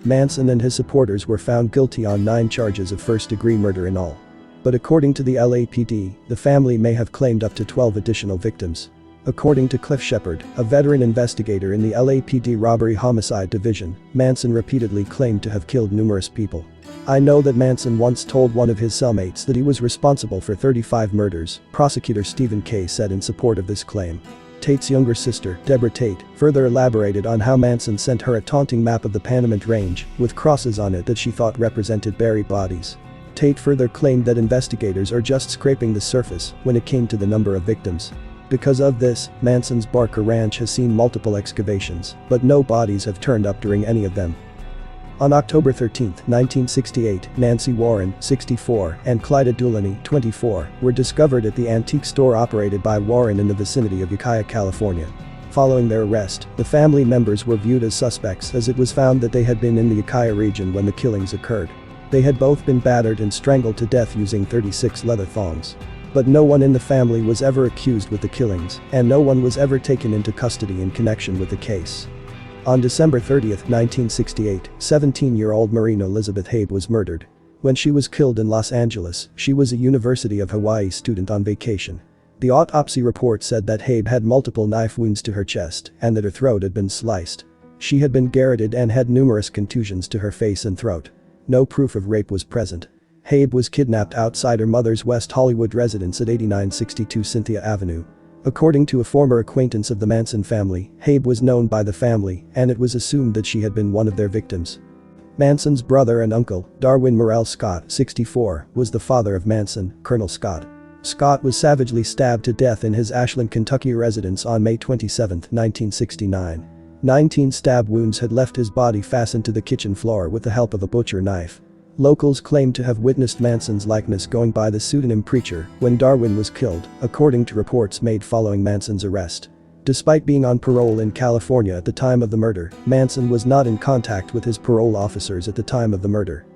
Manson and his supporters were found guilty on 9 charges of first-degree murder in all. But according to the LAPD, the family may have claimed up to 12 additional victims. According to Cliff Shepard, a veteran investigator in the LAPD Robbery Homicide Division, Manson repeatedly claimed to have killed numerous people. I know that Manson once told one of his cellmates that he was responsible for 35 murders, prosecutor Stephen Kay said in support of this claim. Tate's younger sister, Deborah Tate, further elaborated on how Manson sent her a taunting map of the Panamint Range, with crosses on it that she thought represented buried bodies. Tate further claimed that investigators are just scraping the surface when it came to the number of victims. Because of this, Manson's Barker Ranch has seen multiple excavations, but no bodies have turned up during any of them. On October 13, 1968, Nancy Warren, 64, and Clyda Dulany, 24, were discovered at the antique store operated by Warren in the vicinity of Ukiah, California. Following their arrest, the family members were viewed as suspects as it was found that they had been in the Ukiah region when the killings occurred. They had both been battered and strangled to death using 36 leather thongs. But no one in the family was ever accused with the killings, and no one was ever taken into custody in connection with the case. On December 30, 1968, 17-year-old Marina Elizabeth Habe was murdered. When she was killed in Los Angeles, she was a University of Hawaii student on vacation. The autopsy report said that Habe had multiple knife wounds to her chest and that her throat had been sliced. She had been garroted and had numerous contusions to her face and throat. No proof of rape was present. Habe was kidnapped outside her mother's West Hollywood residence at 8962 Cynthia Avenue. According to a former acquaintance of the Manson family, Habe was known by the family and it was assumed that she had been one of their victims. Manson's brother and uncle, Darwin Morrell Scott, 64, was the father of Manson, Colonel Scott. Scott was savagely stabbed to death in his Ashland, Kentucky residence on May 27, 1969. 19 stab wounds had left his body fastened to the kitchen floor with the help of a butcher knife. Locals claimed to have witnessed Manson's likeness going by the pseudonym Preacher when Darwin was killed, according to reports made following Manson's arrest. Despite being on parole in California at the time of the murder, Manson was not in contact with his parole officers at the time of the murder.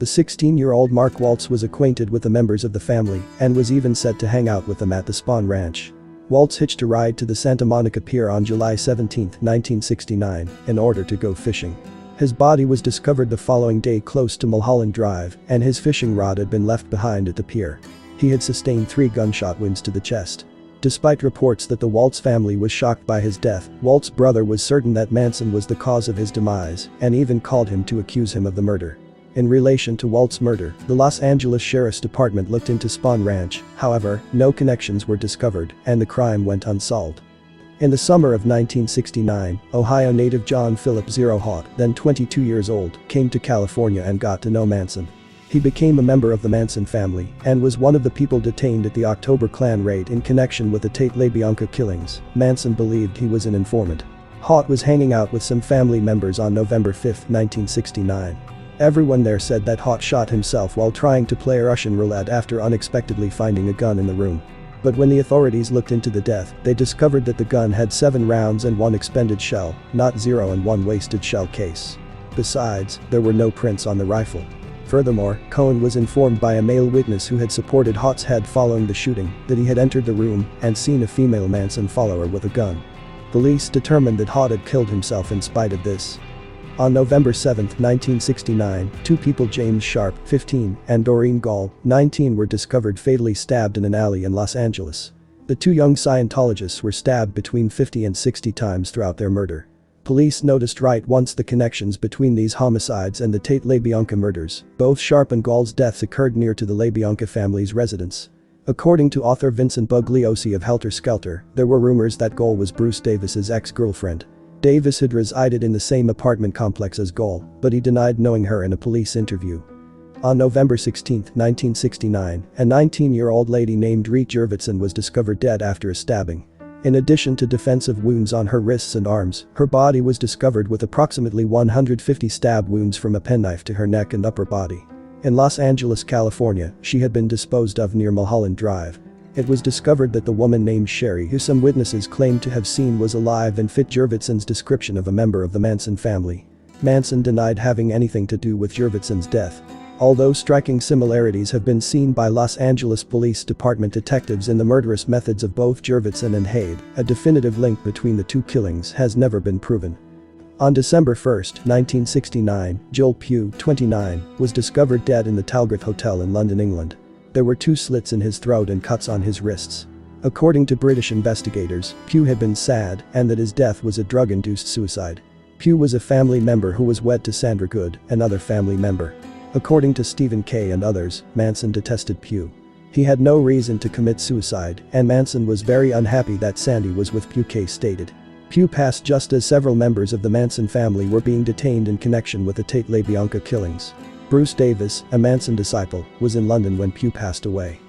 The 16-year-old Mark Waltz was acquainted with the members of the family and was even said to hang out with them at the Spahn Ranch. Waltz hitched a ride to the Santa Monica Pier on July 17, 1969, in order to go fishing. His body was discovered the following day close to Mulholland Drive, and his fishing rod had been left behind at the pier. He had sustained 3 gunshot wounds to the chest. Despite reports that the Waltz family was shocked by his death, Waltz's brother was certain that Manson was the cause of his demise and even called him to accuse him of the murder. In relation to Waltz's murder, the Los Angeles Sheriff's Department looked into Spahn Ranch, however, no connections were discovered and the crime went unsolved. In the summer of 1969, Ohio native John Philip Zero Haught, then 22 years old, came to California and got to know Manson. He became a member of the Manson family and was one of the people detained at the October Klan raid in connection with the Tate-LaBianca killings. Manson believed he was an informant. Haught was hanging out with some family members on November 5, 1969. Everyone there said that Haught shot himself while trying to play Russian roulette after unexpectedly finding a gun in the room. But when the authorities looked into the death, they discovered that the gun had 7 rounds and 1 expended shell, not 0 and 1 wasted shell case. Besides, there were no prints on the rifle. Furthermore, Cohen was informed by a male witness who had supported Haught's head following the shooting that he had entered the room and seen a female Manson follower with a gun. Police determined that Haught had killed himself in spite of this. On November 7, 1969, 2 people, James Sharp, 15, and Doreen Gall, 19, were discovered fatally stabbed in an alley in Los Angeles. The 2 young Scientologists were stabbed between 50 and 60 times throughout their murder. Police noticed right once the connections between these homicides and the Tate-LaBianca murders. Both Sharp and Gall's deaths occurred near to the LaBianca family's residence. According to author Vincent Bugliosi of Helter Skelter, there were rumors that Gall was Bruce Davis's ex-girlfriend. Davis had resided in the same apartment complex as Gall, but he denied knowing her in a police interview. On November 16, 1969, a 19-year-old lady named Reet Jurvetson was discovered dead after a stabbing. In addition to defensive wounds on her wrists and arms, her body was discovered with approximately 150 stab wounds from a penknife to her neck and upper body. In Los Angeles, California, she had been disposed of near Mulholland Drive. It was discovered that the woman named Sherry, who some witnesses claimed to have seen, was alive and fit Jurvetson's description of a member of the Manson family. Manson denied having anything to do with Jurvetson's death. Although striking similarities have been seen by Los Angeles Police Department detectives in the murderous methods of both Jurvetson and Habe, a definitive link between the 2 killings has never been proven. On December 1, 1969, Joel Pugh, 29, was discovered dead in the Talgrove Hotel in London, England. There were 2 slits in his throat and cuts on his wrists. According to British investigators, Pugh had been sad and that his death was a drug-induced suicide. Pugh was a family member who was wed to Sandra Good, another family member. According to Stephen Kay and others, Manson detested Pugh. He had no reason to commit suicide, and Manson was very unhappy that Sandy was with Pugh, Kay stated. Pugh passed just as several members of the Manson family were being detained in connection with the Tate-LaBianca killings. Bruce Davis, a Manson disciple, was in London when Pugh passed away.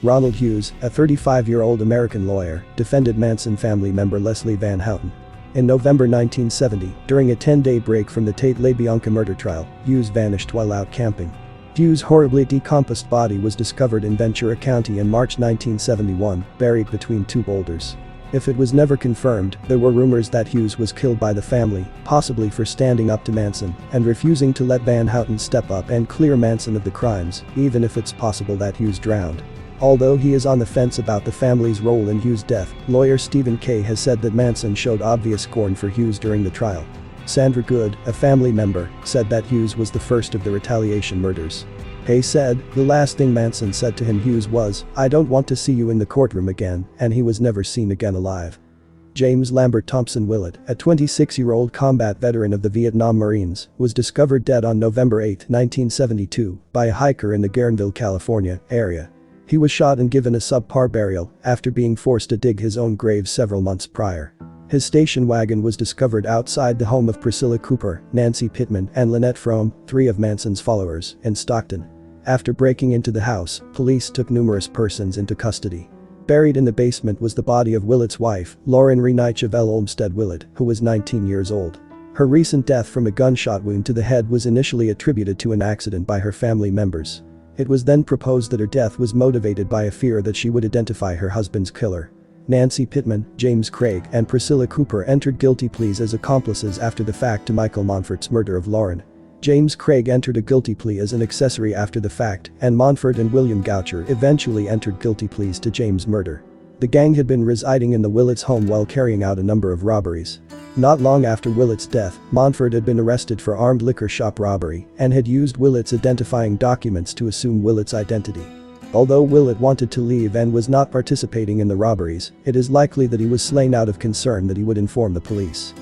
Ronald Hughes, a 35-year-old American lawyer, defended Manson family member Leslie Van Houten. In November 1970, during a 10-day break from the Tate-LaBianca murder trial, Hughes vanished while out camping. Hughes' horribly decomposed body was discovered in Ventura County in March 1971, buried between two boulders. If it was never confirmed, there were rumors that Hughes was killed by the family, possibly for standing up to Manson and refusing to let Van Houten step up and clear Manson of the crimes, even if it's possible that Hughes drowned. Although he is on the fence about the family's role in Hughes' death, lawyer Stephen Kay has said that Manson showed obvious scorn for Hughes during the trial. Sandra Good, a family member, said that Hughes was the first of the retaliation murders. Kay said, "The last thing Manson said to him Hughes was, 'I don't want to see you in the courtroom again,' and he was never seen again alive." James Lambert Thompson Willett, a 26-year-old combat veteran of the Vietnam Marines, was discovered dead on November 8, 1972, by a hiker in the Guerneville, California, area. He was shot and given a subpar burial after being forced to dig his own grave several months prior. His station wagon was discovered outside the home of Priscilla Cooper, Nancy Pittman, and Lynette Frome, three of Manson's followers, in Stockton. After breaking into the house, police took numerous persons into custody. Buried in the basement was the body of Willett's wife, Lauren Renich of L. Olmsted Willett, who was 19 years old. Her recent death from a gunshot wound to the head was initially attributed to an accident by her family members. It was then proposed that her death was motivated by a fear that she would identify her husband's killer. Nancy Pittman, James Craig, and Priscilla Cooper entered guilty pleas as accomplices after the fact to Michael Monfort's murder of Lauren. James Craig entered a guilty plea as an accessory after the fact, and Monfort and William Goucher eventually entered guilty pleas to James' murder. The gang had been residing in the Willett's home while carrying out a number of robberies. Not long after Willett's death, Monfort had been arrested for armed liquor shop robbery and had used Willett's identifying documents to assume Willett's identity. Although Willett wanted to leave and was not participating in the robberies, it is likely that he was slain out of concern that he would inform the police.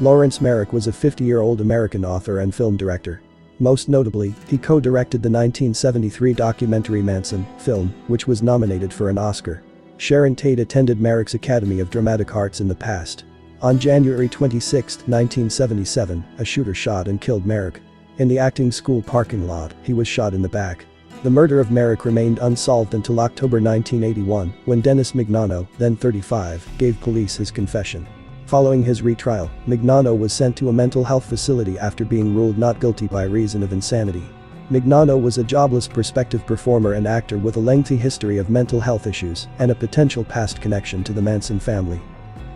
Lawrence Merrick was a 50-year-old American author and film director. Most notably, he co-directed the 1973 documentary Manson film, which was nominated for an Oscar. Sharon Tate attended Merrick's Academy of Dramatic Arts in the past. On January 26, 1977, a shooter shot and killed Merrick. In the acting school parking lot, he was shot in the back. The murder of Merrick remained unsolved until October 1981, when Dennis Mignano, then 35, gave police his confession. Following his retrial, Mignano was sent to a mental health facility after being ruled not guilty by reason of insanity. Mignano was a jobless prospective performer and actor with a lengthy history of mental health issues and a potential past connection to the Manson family.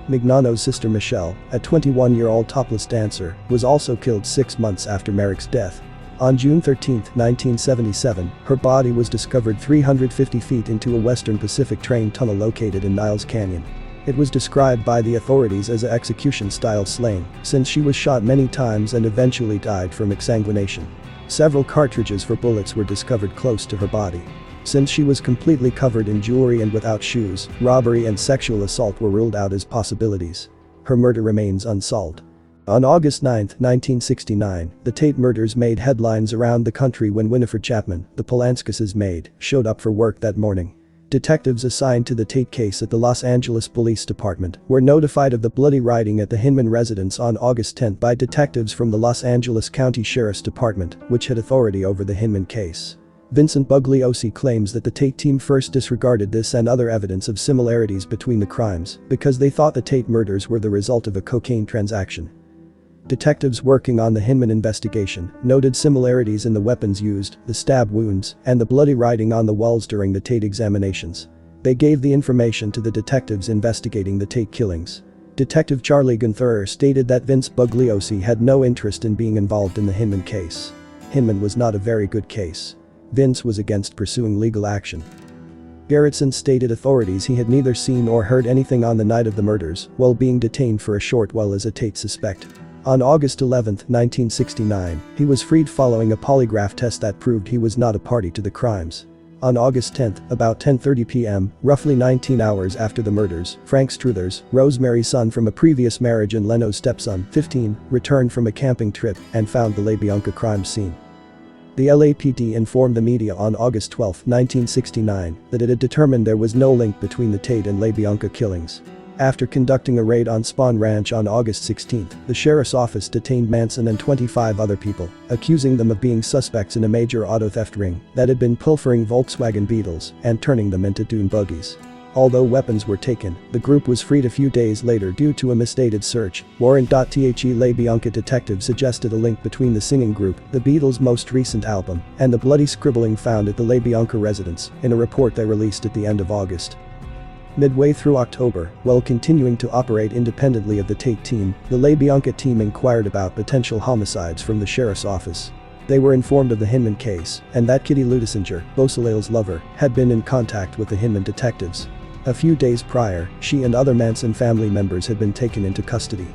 Mignano's sister Michelle, a 21-year-old topless dancer, was also killed 6 months after Merrick's death. On June 13, 1977, her body was discovered 350 feet into a Western Pacific train tunnel located in Niles Canyon. It was described by the authorities as an execution-style slaying, since she was shot many times and eventually died from exsanguination. Several cartridges for bullets were discovered close to her body. Since she was completely covered in jewelry and without shoes, robbery and sexual assault were ruled out as possibilities. Her murder remains unsolved. On August 9, 1969, the Tate murders made headlines around the country when Winifred Chapman, the Polanskis' maid, showed up for work that morning. Detectives assigned to the Tate case at the Los Angeles Police Department were notified of the bloody rioting at the Hinman residence on August 10 by detectives from the Los Angeles County Sheriff's Department, which had authority over the Hinman case. Vincent Bugliosi claims that the Tate team first disregarded this and other evidence of similarities between the crimes because they thought the Tate murders were the result of a cocaine transaction. Detectives working on the Hinman investigation noted similarities in the weapons used, the stab wounds, and the bloody writing on the walls during the Tate examinations. They gave the information to the detectives investigating the Tate killings. Detective Charlie Gunther stated that Vince Bugliosi had no interest in being involved in the Hinman case. Hinman was not a very good case. Vince was against pursuing legal action. Garretson stated authorities he had neither seen or heard anything on the night of the murders while being detained for a short while as a Tate suspect. On August 11, 1969, he was freed following a polygraph test that proved he was not a party to the crimes. On August 10, about 10:30 p.m., roughly 19 hours after the murders, Frank Struthers, Rosemary's son from a previous marriage and Leno's stepson, 15, returned from a camping trip and found the LaBianca crime scene. The LAPD informed the media on August 12, 1969, that it had determined there was no link between the Tate and LaBianca killings. After conducting a raid on Spahn Ranch on August 16, the sheriff's office detained Manson and 25 other people, accusing them of being suspects in a major auto theft ring that had been pilfering Volkswagen Beetles and turning them into dune buggies. Although weapons were taken, the group was freed a few days later due to a misdated search warrant. Tate-LaBianca detective suggested a link between the singing group, the Beatles' most recent album, and the bloody scribbling found at the LaBianca residence in a report they released at the end of August. Midway through October, while continuing to operate independently of the Tate team, the LaBianca team inquired about potential homicides from the sheriff's office. They were informed of the Hinman case and that Kitty Ludesinger, Beausoleil's lover, had been in contact with the Hinman detectives. A few days prior, she and other Manson family members had been taken into custody.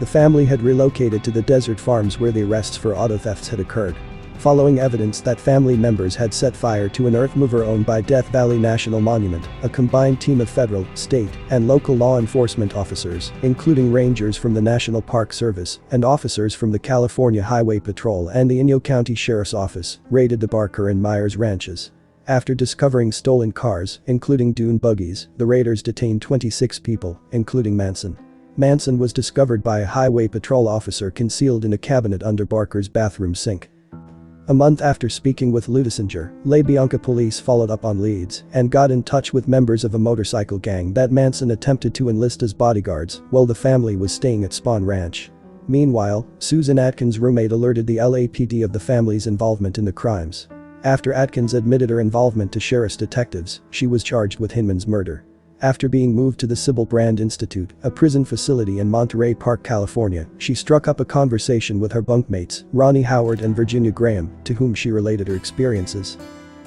The family had relocated to the desert farms where the arrests for auto thefts had occurred. Following evidence that family members had set fire to an earth mover owned by Death Valley National Monument, a combined team of federal, state, and local law enforcement officers, including rangers from the National Park Service and officers from the California Highway Patrol and the Inyo County Sheriff's Office, raided the Barker and Myers ranches. After discovering stolen cars, including dune buggies, the raiders detained 26 people, including Manson. Manson was discovered by a highway patrol officer concealed in a cabinet under Barker's bathroom sink. A month after speaking with Ludesinger, LaBianca police followed up on leads and got in touch with members of a motorcycle gang that Manson attempted to enlist as bodyguards while the family was staying at Spahn Ranch. Meanwhile, Susan Atkins' roommate alerted the LAPD of the family's involvement in the crimes. After Atkins admitted her involvement to sheriff's detectives, she was charged with Hinman's murder. After being moved to the Sybil Brand Institute, a prison facility in Monterey Park, California, she struck up a conversation with her bunkmates, Ronnie Howard and Virginia Graham, to whom she related her experiences.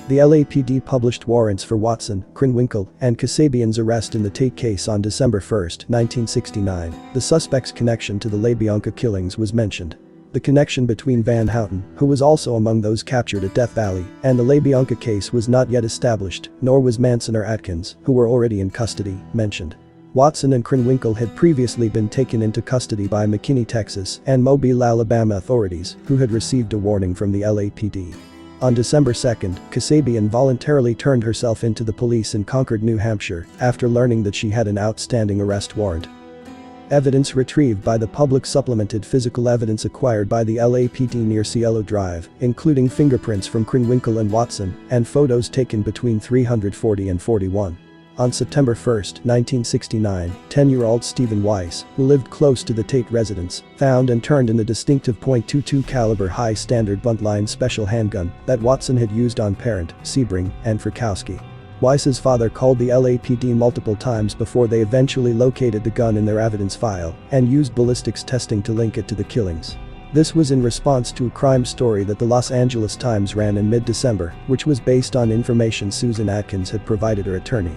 The LAPD published warrants for Watson, Krenwinkel, and Kasabian's arrest in the Tate case on December 1, 1969. The suspect's connection to the LaBianca killings was mentioned. The connection between Van Houten, who was also among those captured at Death Valley, and the LaBianca case was not yet established, nor was Manson or Atkins, who were already in custody, mentioned. Watson and Krenwinkel had previously been taken into custody by McKinney, Texas, and Mobile, Alabama authorities, who had received a warning from the LAPD. On December 2, Kasabian voluntarily turned herself into the police in Concord, New Hampshire, after learning that she had an outstanding arrest warrant. Evidence retrieved by the public supplemented physical evidence acquired by the LAPD near Cielo Drive, including fingerprints from Krenwinkel and Watson, and photos taken between 340 and 41. On September 1, 1969, 10-year-old Stephen Weiss, who lived close to the Tate residence, found and turned in the distinctive .22 caliber high-standard buntline special handgun that Watson had used on Parent, Sebring, and Frykowski. Weiss's father called the LAPD multiple times before they eventually located the gun in their evidence file and used ballistics testing to link it to the killings. This was in response to a crime story that the Los Angeles Times ran in mid-December, which was based on information Susan Atkins had provided her attorney.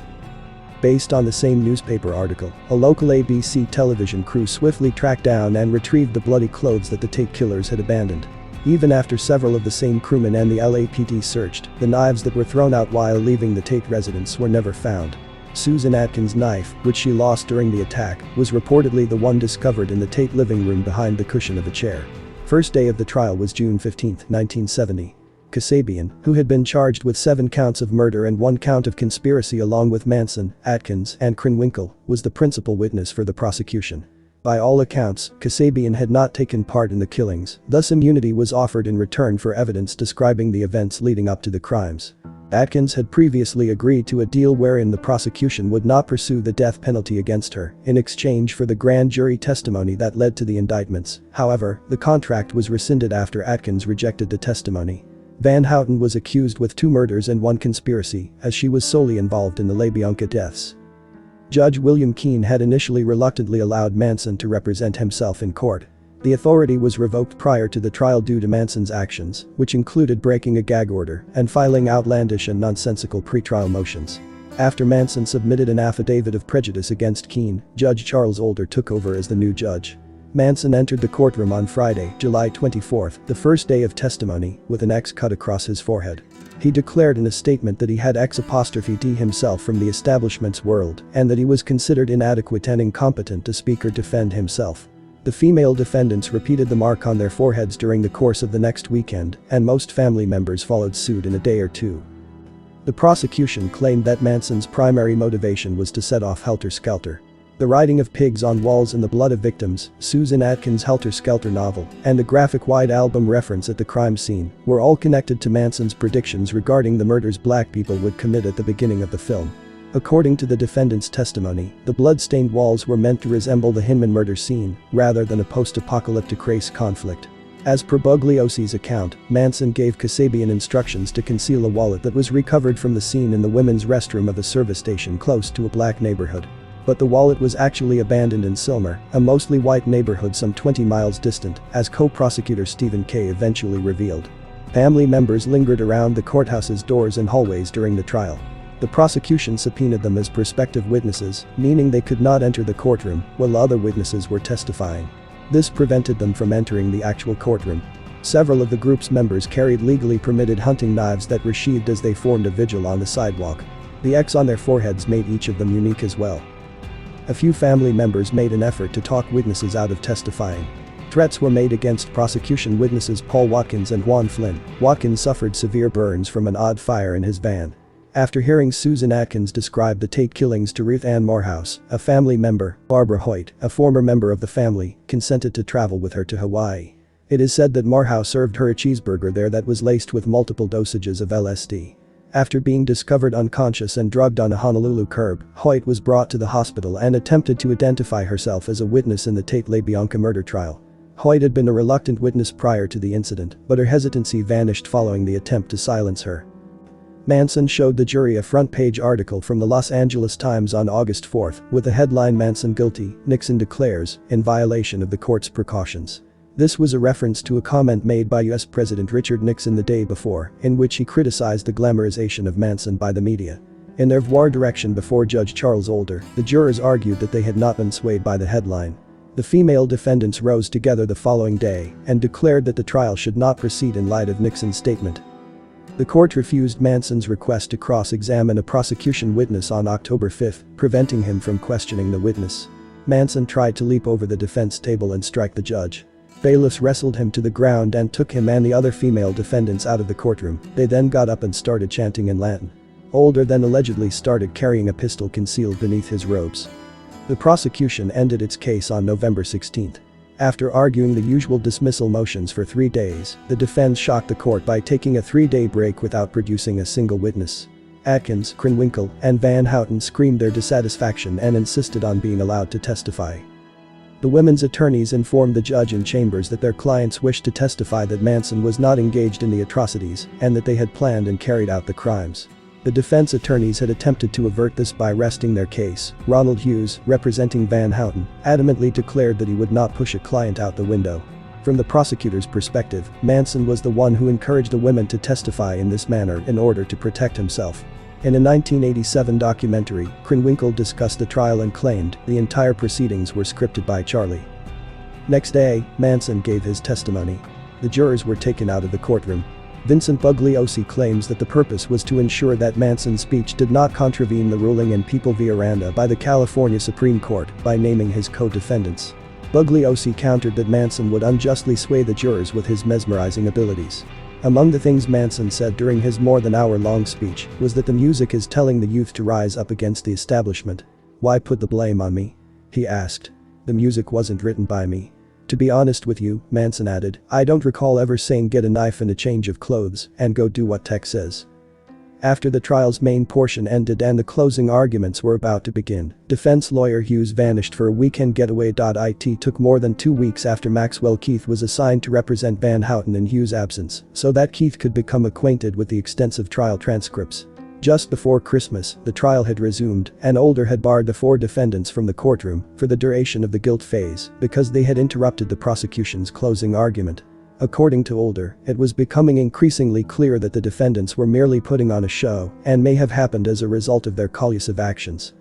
Based on the same newspaper article, a local ABC television crew swiftly tracked down and retrieved the bloody clothes that the Tate killers had abandoned. Even after several of the same crewmen and the LAPD searched, the knives that were thrown out while leaving the Tate residence were never found. Susan Atkins' knife, which she lost during the attack, was reportedly the one discovered in the Tate living room behind the cushion of a chair. First day of the trial was June 15, 1970. Kasabian, who had been charged with 7 counts of murder and 1 count of conspiracy along with Manson, Atkins, and Krenwinkel, was the principal witness for the prosecution. By all accounts, Kasabian had not taken part in the killings, thus immunity was offered in return for evidence describing the events leading up to the crimes. Atkins had previously agreed to a deal wherein the prosecution would not pursue the death penalty against her in exchange for the grand jury testimony that led to the indictments. However, the contract was rescinded after Atkins rejected the testimony. Van Houten was accused with 2 murders and 1 conspiracy, as she was solely involved in the LaBianca deaths. Judge William Keene had initially reluctantly allowed Manson to represent himself in court. The authority was revoked prior to the trial due to Manson's actions, which included breaking a gag order and filing outlandish and nonsensical pretrial motions. After Manson submitted an affidavit of prejudice against Keene, Judge Charles Older took over as the new judge. Manson entered the courtroom on Friday, July 24, the first day of testimony, with an X cut across his forehead. He declared in a statement that he had X''D himself from the establishment's world and that he was considered inadequate and incompetent to speak or defend himself. The female defendants repeated the mark on their foreheads during the course of the next weekend, and most family members followed suit in a day or two. The prosecution claimed that Manson's primary motivation was to set off helter-skelter. The writing of Pigs on Walls and the Blood of Victims, Susan Atkins' Helter Skelter novel, and the graphic White Album reference at the crime scene were all connected to Manson's predictions regarding the murders black people would commit at the beginning of the film. According to the defendant's testimony, the blood-stained walls were meant to resemble the Hinman murder scene, rather than a post-apocalyptic race conflict. As per Bugliosi's account, Manson gave Kasabian instructions to conceal a wallet that was recovered from the scene in the women's restroom of a service station close to a black neighborhood. But the wallet was actually abandoned in Silmer, a mostly white neighborhood some 20 miles distant, as co-prosecutor Stephen Kay eventually revealed. Family members lingered around the courthouse's doors and hallways during the trial. The prosecution subpoenaed them as prospective witnesses, meaning they could not enter the courtroom while other witnesses were testifying. This prevented them from entering the actual courtroom. Several of the group's members carried legally permitted hunting knives that were sheathed as they formed a vigil on the sidewalk. The X on their foreheads made each of them unique as well. A few family members made an effort to talk witnesses out of testifying. Threats were made against prosecution witnesses Paul Watkins and Juan Flynn. Watkins suffered severe burns from an odd fire in his van. After hearing Susan Atkins describe the Tate killings to Ruth Ann Morehouse, a family member, Barbara Hoyt, a former member of the family, consented to travel with her to Hawaii. It is said that Morehouse served her a cheeseburger there that was laced with multiple dosages of LSD. After being discovered unconscious and drugged on a Honolulu curb, Hoyt was brought to the hospital and attempted to identify herself as a witness in the Tate-LaBianca murder trial. Hoyt had been a reluctant witness prior to the incident, but her hesitancy vanished following the attempt to silence her. Manson showed the jury a front-page article from the Los Angeles Times on August 4 with the headline "Manson Guilty, Nixon Declares, in Violation of the Court's Precautions." This was a reference to a comment made by US President Richard Nixon the day before, in which he criticized the glamorization of Manson by the media. In their voir direction before Judge Charles Older, the jurors argued that they had not been swayed by the headline. The female defendants rose together the following day and declared that the trial should not proceed in light of Nixon's statement. The court refused Manson's request to cross-examine a prosecution witness on October 5, preventing him from questioning the witness. Manson tried to leap over the defense table and strike the judge. Bailiffs wrestled him to the ground and took him and the other female defendants out of the courtroom. They then got up and started chanting in Latin. Older then allegedly started carrying a pistol concealed beneath his robes. The prosecution ended its case on November 16. After arguing the usual dismissal motions for 3 days, the defense shocked the court by taking a 3-day break without producing a single witness. Atkins, Krenwinkel, and Van Houten screamed their dissatisfaction and insisted on being allowed to testify. The women's attorneys informed the judge in chambers that their clients wished to testify that Manson was not engaged in the atrocities and that they had planned and carried out the crimes. The defense attorneys had attempted to avert this by resting their case. Ronald Hughes, representing Van Houten, adamantly declared that he would not push a client out the window. From the prosecutor's perspective, Manson was the one who encouraged the women to testify in this manner in order to protect himself. In a 1987 documentary, Krenwinkel discussed the trial and claimed the entire proceedings were scripted by Charlie. Next day, Manson gave his testimony. The jurors were taken out of the courtroom. Vincent Bugliosi claims that the purpose was to ensure that Manson's speech did not contravene the ruling in People v. Aranda by the California Supreme Court by naming his co-defendants. Bugliosi countered that Manson would unjustly sway the jurors with his mesmerizing abilities. Among the things Manson said during his more than hour-long speech was that the music is telling the youth to rise up against the establishment. "Why put the blame on me?" he asked. "The music wasn't written by me. To be honest with you," Manson added, "I don't recall ever saying get a knife and a change of clothes and go do what Tech says." After the trial's main portion ended and the closing arguments were about to begin, defense lawyer Hughes vanished for a weekend getaway. It took more than 2 weeks after Maxwell Keith was assigned to represent Van Houten in Hughes' absence, so that Keith could become acquainted with the extensive trial transcripts. Just before Christmas, the trial had resumed, and Older had barred the 4 defendants from the courtroom for the duration of the guilt phase because they had interrupted the prosecution's closing argument. According to Older, it was becoming increasingly clear that the defendants were merely putting on a show and may have happened as a result of their collusive actions.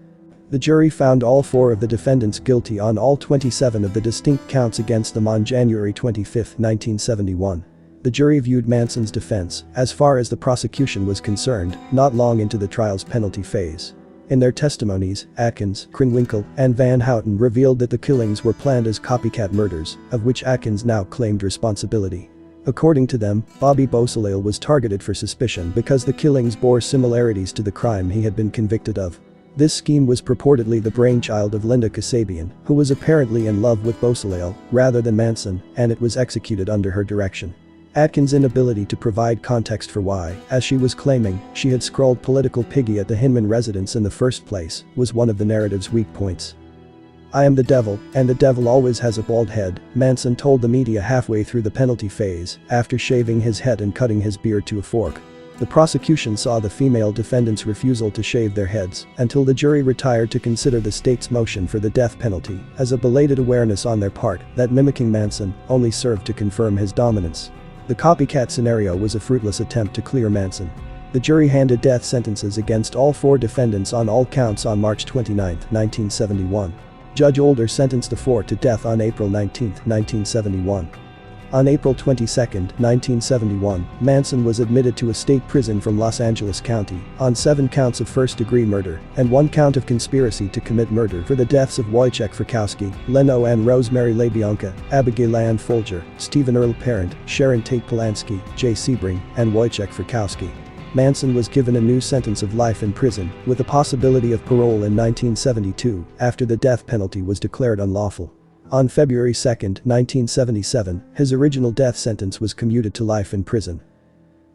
The jury found all 4 of the defendants guilty on all 27 of the distinct counts against them on January 25, 1971. The jury viewed Manson's defense, as far as the prosecution was concerned, not long into the trial's penalty phase. In their testimonies, Atkins, Krenwinkel, and Van Houten revealed that the killings were planned as copycat murders, of which Atkins now claimed responsibility. According to them, Bobby Beausoleil was targeted for suspicion because the killings bore similarities to the crime he had been convicted of. This scheme was purportedly the brainchild of Linda Kasabian, who was apparently in love with Beausoleil rather than Manson, and it was executed under her direction. Atkins' inability to provide context for why, as she was claiming, she had scrawled political piggy at the Hinman residence in the first place, was one of the narrative's weak points. "I am the devil, and the devil always has a bald head," Manson told the media halfway through the penalty phase, after shaving his head and cutting his beard to a fork. The prosecution saw the female defendants' refusal to shave their heads until the jury retired to consider the state's motion for the death penalty as a belated awareness on their part that mimicking Manson only served to confirm his dominance. The copycat scenario was a fruitless attempt to clear Manson. The jury handed death sentences against all 4 defendants on all counts on March 29, 1971. Judge Older sentenced the 4 to death on April 19, 1971. On April 22, 1971, Manson was admitted to a state prison from Los Angeles County on 7 counts of first-degree murder and 1 count of conspiracy to commit murder for the deaths of Wojciech Frykowski, Leno and Rosemary LaBianca, Abigail Ann Folger, Stephen Earl Parent, Sharon Tate-Polanski, Jay Sebring, and Wojciech Frykowski. Manson was given a new sentence of life in prison with a possibility of parole in 1972 after the death penalty was declared unlawful. On February 2, 1977, his original death sentence was commuted to life in prison.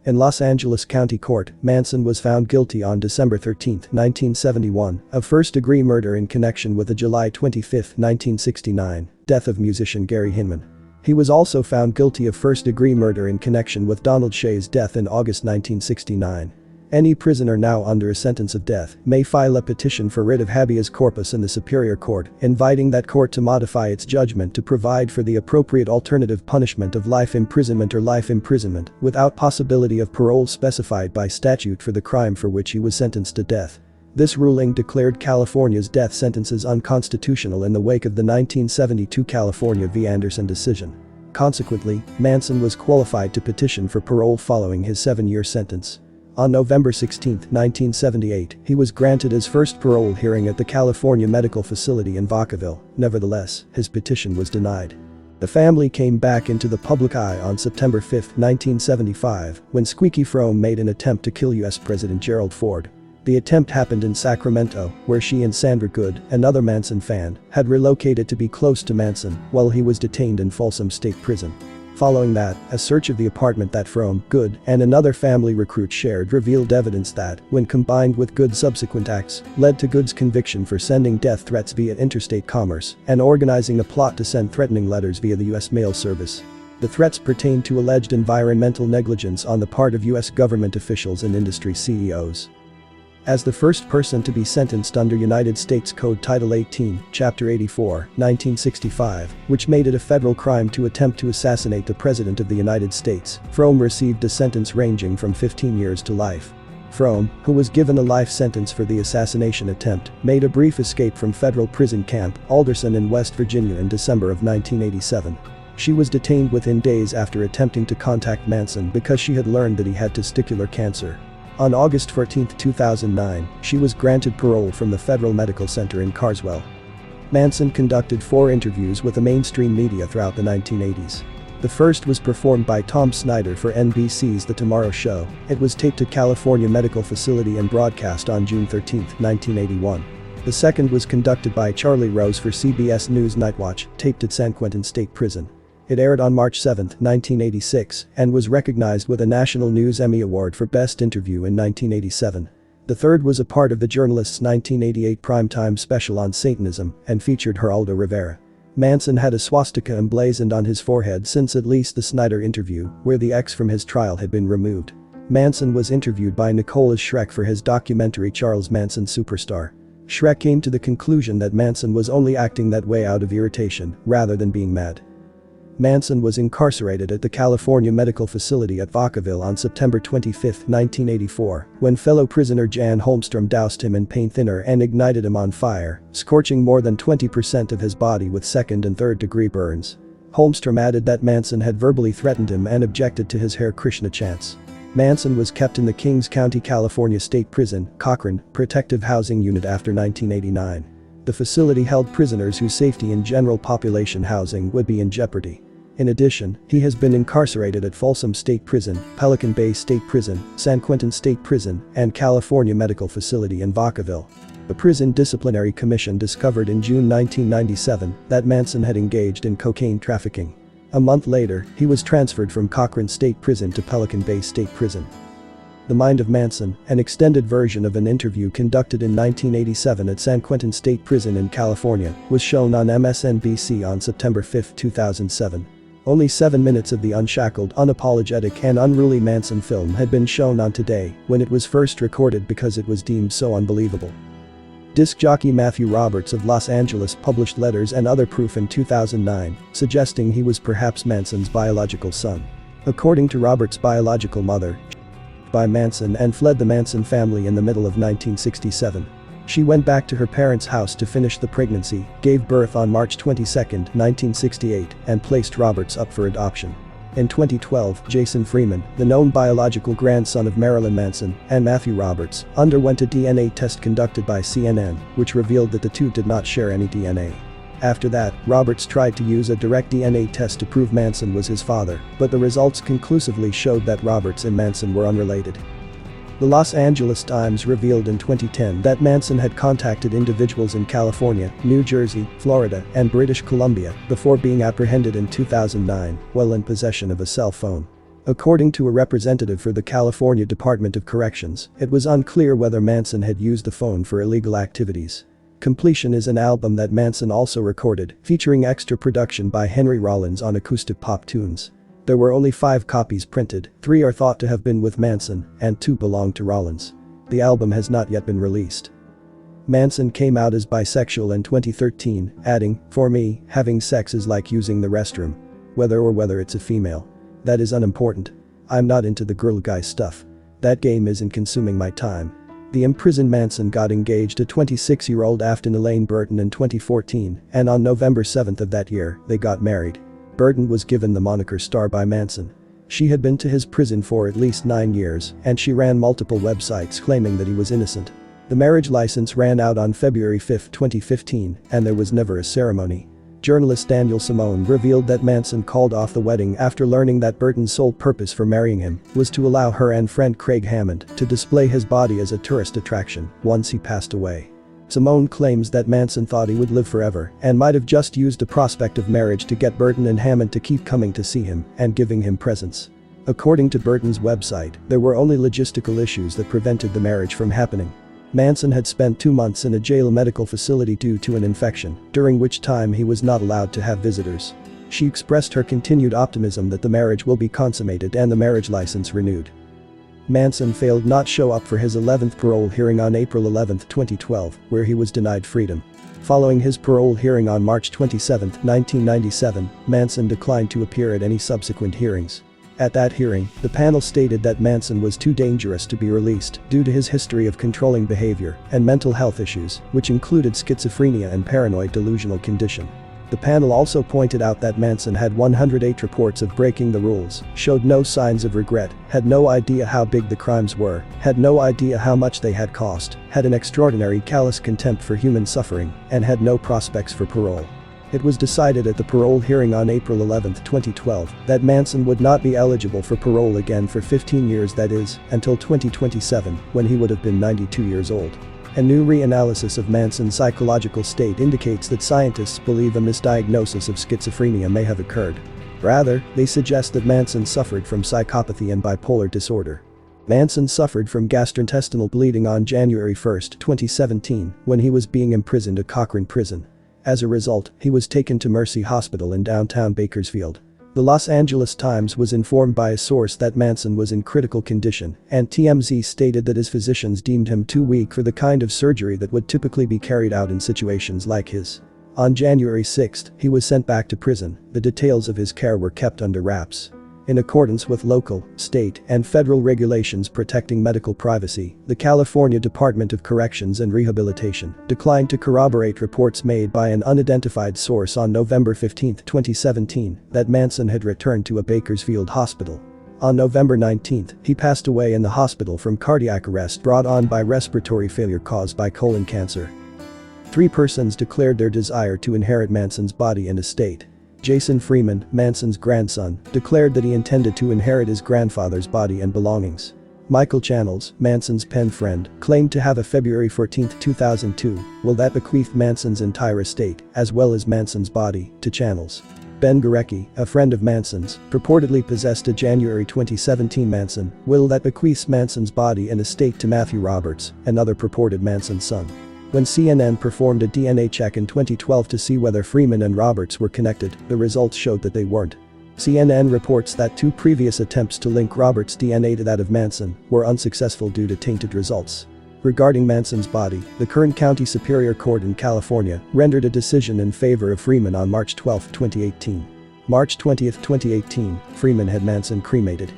In Los Angeles County Court, Manson was found guilty on December 13, 1971, of first-degree murder in connection with the July 25, 1969, death of musician Gary Hinman. He was also found guilty of first-degree murder in connection with Donald Shay's death in August 1969. Any prisoner now under a sentence of death may file a petition for writ of habeas corpus in the Superior Court, inviting that court to modify its judgment to provide for the appropriate alternative punishment of life imprisonment or life imprisonment without possibility of parole specified by statute for the crime for which he was sentenced to death. This ruling declared California's death sentences unconstitutional in the wake of the 1972 California v. Anderson decision. Consequently, Manson was qualified to petition for parole following his 7-year sentence. On November 16, 1978, he was granted his first parole hearing at the California Medical Facility in Vacaville. Nevertheless, his petition was denied. The family came back into the public eye on September 5, 1975, when Squeaky Fromme made an attempt to kill U.S. President Gerald Ford. The attempt happened in Sacramento, where she and Sandra Good, another Manson fan, had relocated to be close to Manson while he was detained in Folsom State Prison. Following that, a search of the apartment that Fromme, Good, and another family recruit shared revealed evidence that, when combined with Good's subsequent acts, led to Good's conviction for sending death threats via interstate commerce and organizing a plot to send threatening letters via the U.S. Mail Service. The threats pertained to alleged environmental negligence on the part of U.S. government officials and industry CEOs. As the first person to be sentenced under United States Code Title 18, Chapter 84, 1965, which made it a federal crime to attempt to assassinate the President of the United States, Fromme received a sentence ranging from 15 years to life. Fromme, who was given a life sentence for the assassination attempt, made a brief escape from federal prison camp Alderson in West Virginia in December of 1987. She was detained within days after attempting to contact Manson because she had learned that he had testicular cancer. On August 14, 2009, she was granted parole from the Federal Medical Center in Carswell. Manson conducted 4 interviews with the mainstream media throughout the 1980s. The first was performed by Tom Snyder for NBC's The Tomorrow Show. It was taped at California Medical Facility and broadcast on June 13, 1981. The second was conducted by Charlie Rose for CBS News Nightwatch, taped at San Quentin State Prison. It aired on March 7, 1986, and was recognized with a National News Emmy Award for Best Interview in 1987. The third was a part of the journalist's 1988 primetime special on Satanism and featured Geraldo Rivera. Manson had a swastika emblazoned on his forehead since at least the Snyder interview, where the X from his trial had been removed. Manson was interviewed by Nicholas Schreck for his documentary Charles Manson Superstar. Schreck came to the conclusion that Manson was only acting that way out of irritation rather than being mad. Manson was incarcerated at the California Medical Facility at Vacaville on September 25, 1984, when fellow prisoner Jan Holmstrom doused him in paint thinner and ignited him on fire, scorching more than 20% of his body with second- and third-degree burns. Holmstrom added that Manson had verbally threatened him and objected to his Hare Krishna chants. Manson was kept in the Kings County, California State Prison, Cochrane, Protective Housing Unit after 1989. The facility held prisoners whose safety in general population housing would be in jeopardy. In addition, he has been incarcerated at Folsom State Prison, Pelican Bay State Prison, San Quentin State Prison, and California Medical Facility in Vacaville. The Prison Disciplinary Commission discovered in June 1997 that Manson had engaged in cocaine trafficking. A month later, he was transferred from Cochrane State Prison to Pelican Bay State Prison. The Mind of Manson, an extended version of an interview conducted in 1987 at San Quentin State Prison in California, was shown on MSNBC on September 5, 2007. Only 7 minutes of the unshackled, unapologetic and unruly Manson film had been shown on Today when it was first recorded because it was deemed so unbelievable. Disc jockey Matthew Roberts of Los Angeles published letters and other proof in 2009, suggesting he was perhaps Manson's biological son. According to Roberts' biological mother, by Manson and fled the Manson family in the middle of 1967. She went back to her parents' house to finish the pregnancy, gave birth on March 22, 1968, and placed Roberts up for adoption. In 2012, Jason Freeman, the known biological grandson of Marilyn Manson and Matthew Roberts, underwent a DNA test conducted by CNN, which revealed that the two did not share any DNA. After that, Roberts tried to use a direct DNA test to prove Manson was his father, but the results conclusively showed that Roberts and Manson were unrelated. The Los Angeles Times revealed in 2010 that Manson had contacted individuals in California, New Jersey, Florida, and British Columbia before being apprehended in 2009 while in possession of a cell phone. According to a representative for the California Department of Corrections, it was unclear whether Manson had used the phone for illegal activities. Completion is an album that Manson also recorded, featuring extra production by Henry Rollins on acoustic pop tunes. There were only 5 copies printed, 3 are thought to have been with Manson, and 2 belonged to Rollins. The album has not yet been released. Manson came out as bisexual in 2013, adding, "For me, having sex is like using the restroom. Whether it's a female. That is unimportant. I'm not into the girl-guy stuff. That game isn't consuming my time." The imprisoned Manson got engaged to 26-year-old Afton Elaine Burton in 2014, and on November 7 of that year, they got married. Burton was given the moniker Star by Manson. She had been to his prison for at least 9 years, and she ran multiple websites claiming that he was innocent. The marriage license ran out on February 5, 2015, and there was never a ceremony. Journalist Daniel Simone revealed that Manson called off the wedding after learning that Burton's sole purpose for marrying him was to allow her and friend Craig Hammond to display his body as a tourist attraction once he passed away. Simone claims that Manson thought he would live forever and might have just used the prospect of marriage to get Burton and Hammond to keep coming to see him and giving him presents. According to Burton's website, there were only logistical issues that prevented the marriage from happening. Manson had spent 2 months in a jail medical facility due to an infection, during which time he was not allowed to have visitors. She expressed her continued optimism that the marriage will be consummated and the marriage license renewed. Manson failed not show up for his 11th parole hearing on April 11, 2012, where he was denied freedom. Following his parole hearing on March 27, 1997, Manson declined to appear at any subsequent hearings. At that hearing, the panel stated that Manson was too dangerous to be released due to his history of controlling behavior and mental health issues, which included schizophrenia and paranoid delusional condition. The panel also pointed out that Manson had 108 reports of breaking the rules, showed no signs of regret, had no idea how big the crimes were, had no idea how much they had cost, had an extraordinary callous contempt for human suffering, and had no prospects for parole. It was decided at the parole hearing on April 11, 2012, that Manson would not be eligible for parole again for 15 years, that is, until 2027, when he would have been 92 years old. A new reanalysis of Manson's psychological state indicates that scientists believe a misdiagnosis of schizophrenia may have occurred. Rather, they suggest that Manson suffered from psychopathy and bipolar disorder. Manson suffered from gastrointestinal bleeding on January 1, 2017, when he was being imprisoned at Cochrane Prison. As a result, he was taken to Mercy Hospital in downtown Bakersfield. The Los Angeles Times was informed by a source that Manson was in critical condition, and TMZ stated that his physicians deemed him too weak for the kind of surgery that would typically be carried out in situations like his. On January 6, he was sent back to prison. The details of his care were kept under wraps. In accordance with local, state, and federal regulations protecting medical privacy, the California Department of Corrections and Rehabilitation declined to corroborate reports made by an unidentified source on November 15, 2017, that Manson had returned to a Bakersfield hospital. On November 19, he passed away in the hospital from cardiac arrest brought on by respiratory failure caused by colon cancer. 3 persons declared their desire to inherit Manson's body and estate. Jason Freeman, Manson's grandson, declared that he intended to inherit his grandfather's body and belongings. Michael Channels, Manson's pen friend, claimed to have a February 14, 2002, will that bequeathed Manson's entire estate, as well as Manson's body, to Channels. Ben Gurecki, a friend of Manson's, purportedly possessed a January 2017 Manson will that bequeaths Manson's body and estate to Matthew Roberts, another purported Manson son. When CNN performed a DNA check in 2012 to see whether Freeman and Roberts were connected, the results showed that they weren't. CNN reports that 2 previous attempts to link Roberts' DNA to that of Manson were unsuccessful due to tainted results. Regarding Manson's body, the Kern County Superior Court in California rendered a decision in favor of Freeman on March 12, 2018. March 20, 2018, Freeman had Manson cremated.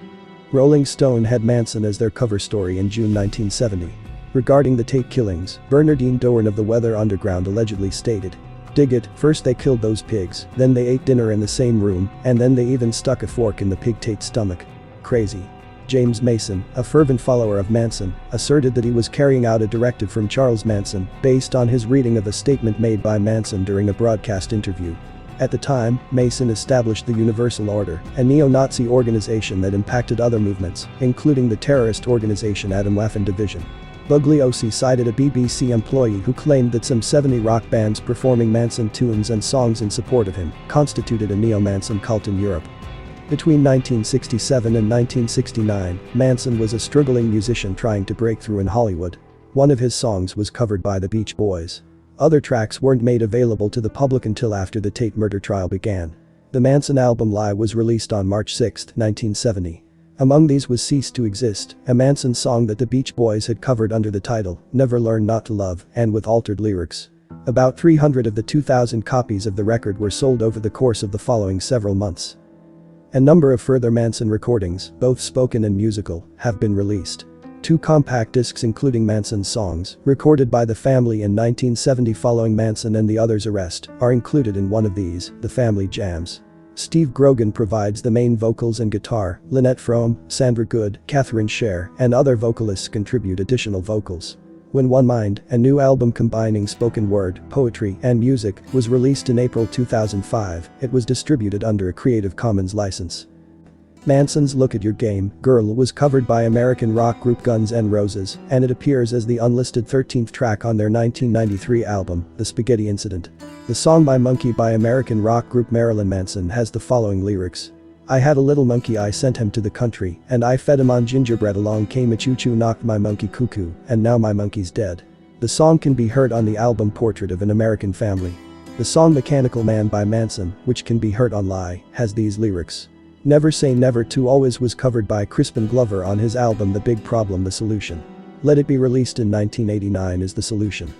Rolling Stone had Manson as their cover story in June 1970. Regarding the Tate killings, Bernardine Dohrn of the Weather Underground allegedly stated, "Dig it, first they killed those pigs, then they ate dinner in the same room, and then they even stuck a fork in the pig Tate's stomach. Crazy." James Mason, a fervent follower of Manson, asserted that he was carrying out a directive from Charles Manson based on his reading of a statement made by Manson during a broadcast interview. At the time, Mason established the Universal Order, a neo-Nazi organization that impacted other movements, including the terrorist organization Atomwaffen Division. Bugliosi cited a BBC employee who claimed that some 70 rock bands performing Manson tunes and songs in support of him constituted a neo-Manson cult in Europe. Between 1967 and 1969, Manson was a struggling musician trying to break through in Hollywood. One of his songs was covered by the Beach Boys. Other tracks weren't made available to the public until after the Tate murder trial began. The Manson album Lie was released on March 6, 1970. Among these was Cease to Exist, a Manson song that the Beach Boys had covered under the title Never Learn Not to Love and with altered lyrics. About 300 of the 2,000 copies of the record were sold over the course of the following several months. A number of further Manson recordings, both spoken and musical, have been released. 2 compact discs including Manson's songs, recorded by the family in 1970 following Manson and the others' arrest, are included in one of these, The Family Jams. Steve Grogan provides the main vocals and guitar, Lynette Fromm, Sandra Good, Catherine Scher, and other vocalists contribute additional vocals. When One Mind, a new album combining spoken word, poetry, and music, was released in April 2005, it was distributed under a Creative Commons license. Manson's Look at Your Game, Girl was covered by American rock group Guns N' Roses, and it appears as the unlisted 13th track on their 1993 album, The Spaghetti Incident. The song by Monkey by American rock group Marilyn Manson has the following lyrics. I had a little monkey, I sent him to the country, and I fed him on gingerbread, along came a choo-choo, knocked my monkey cuckoo, and now my monkey's dead. The song can be heard on the album Portrait of an American Family. The song Mechanical Man by Manson, which can be heard on Lie, has these lyrics. Never Say Never to Always was covered by Crispin Glover on his album The Big Problem The Solution. Let It Be released in 1989 is The Solution.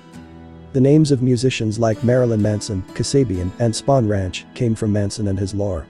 The names of musicians like Marilyn Manson, Kasabian, and Spahn Ranch came from Manson and his lore.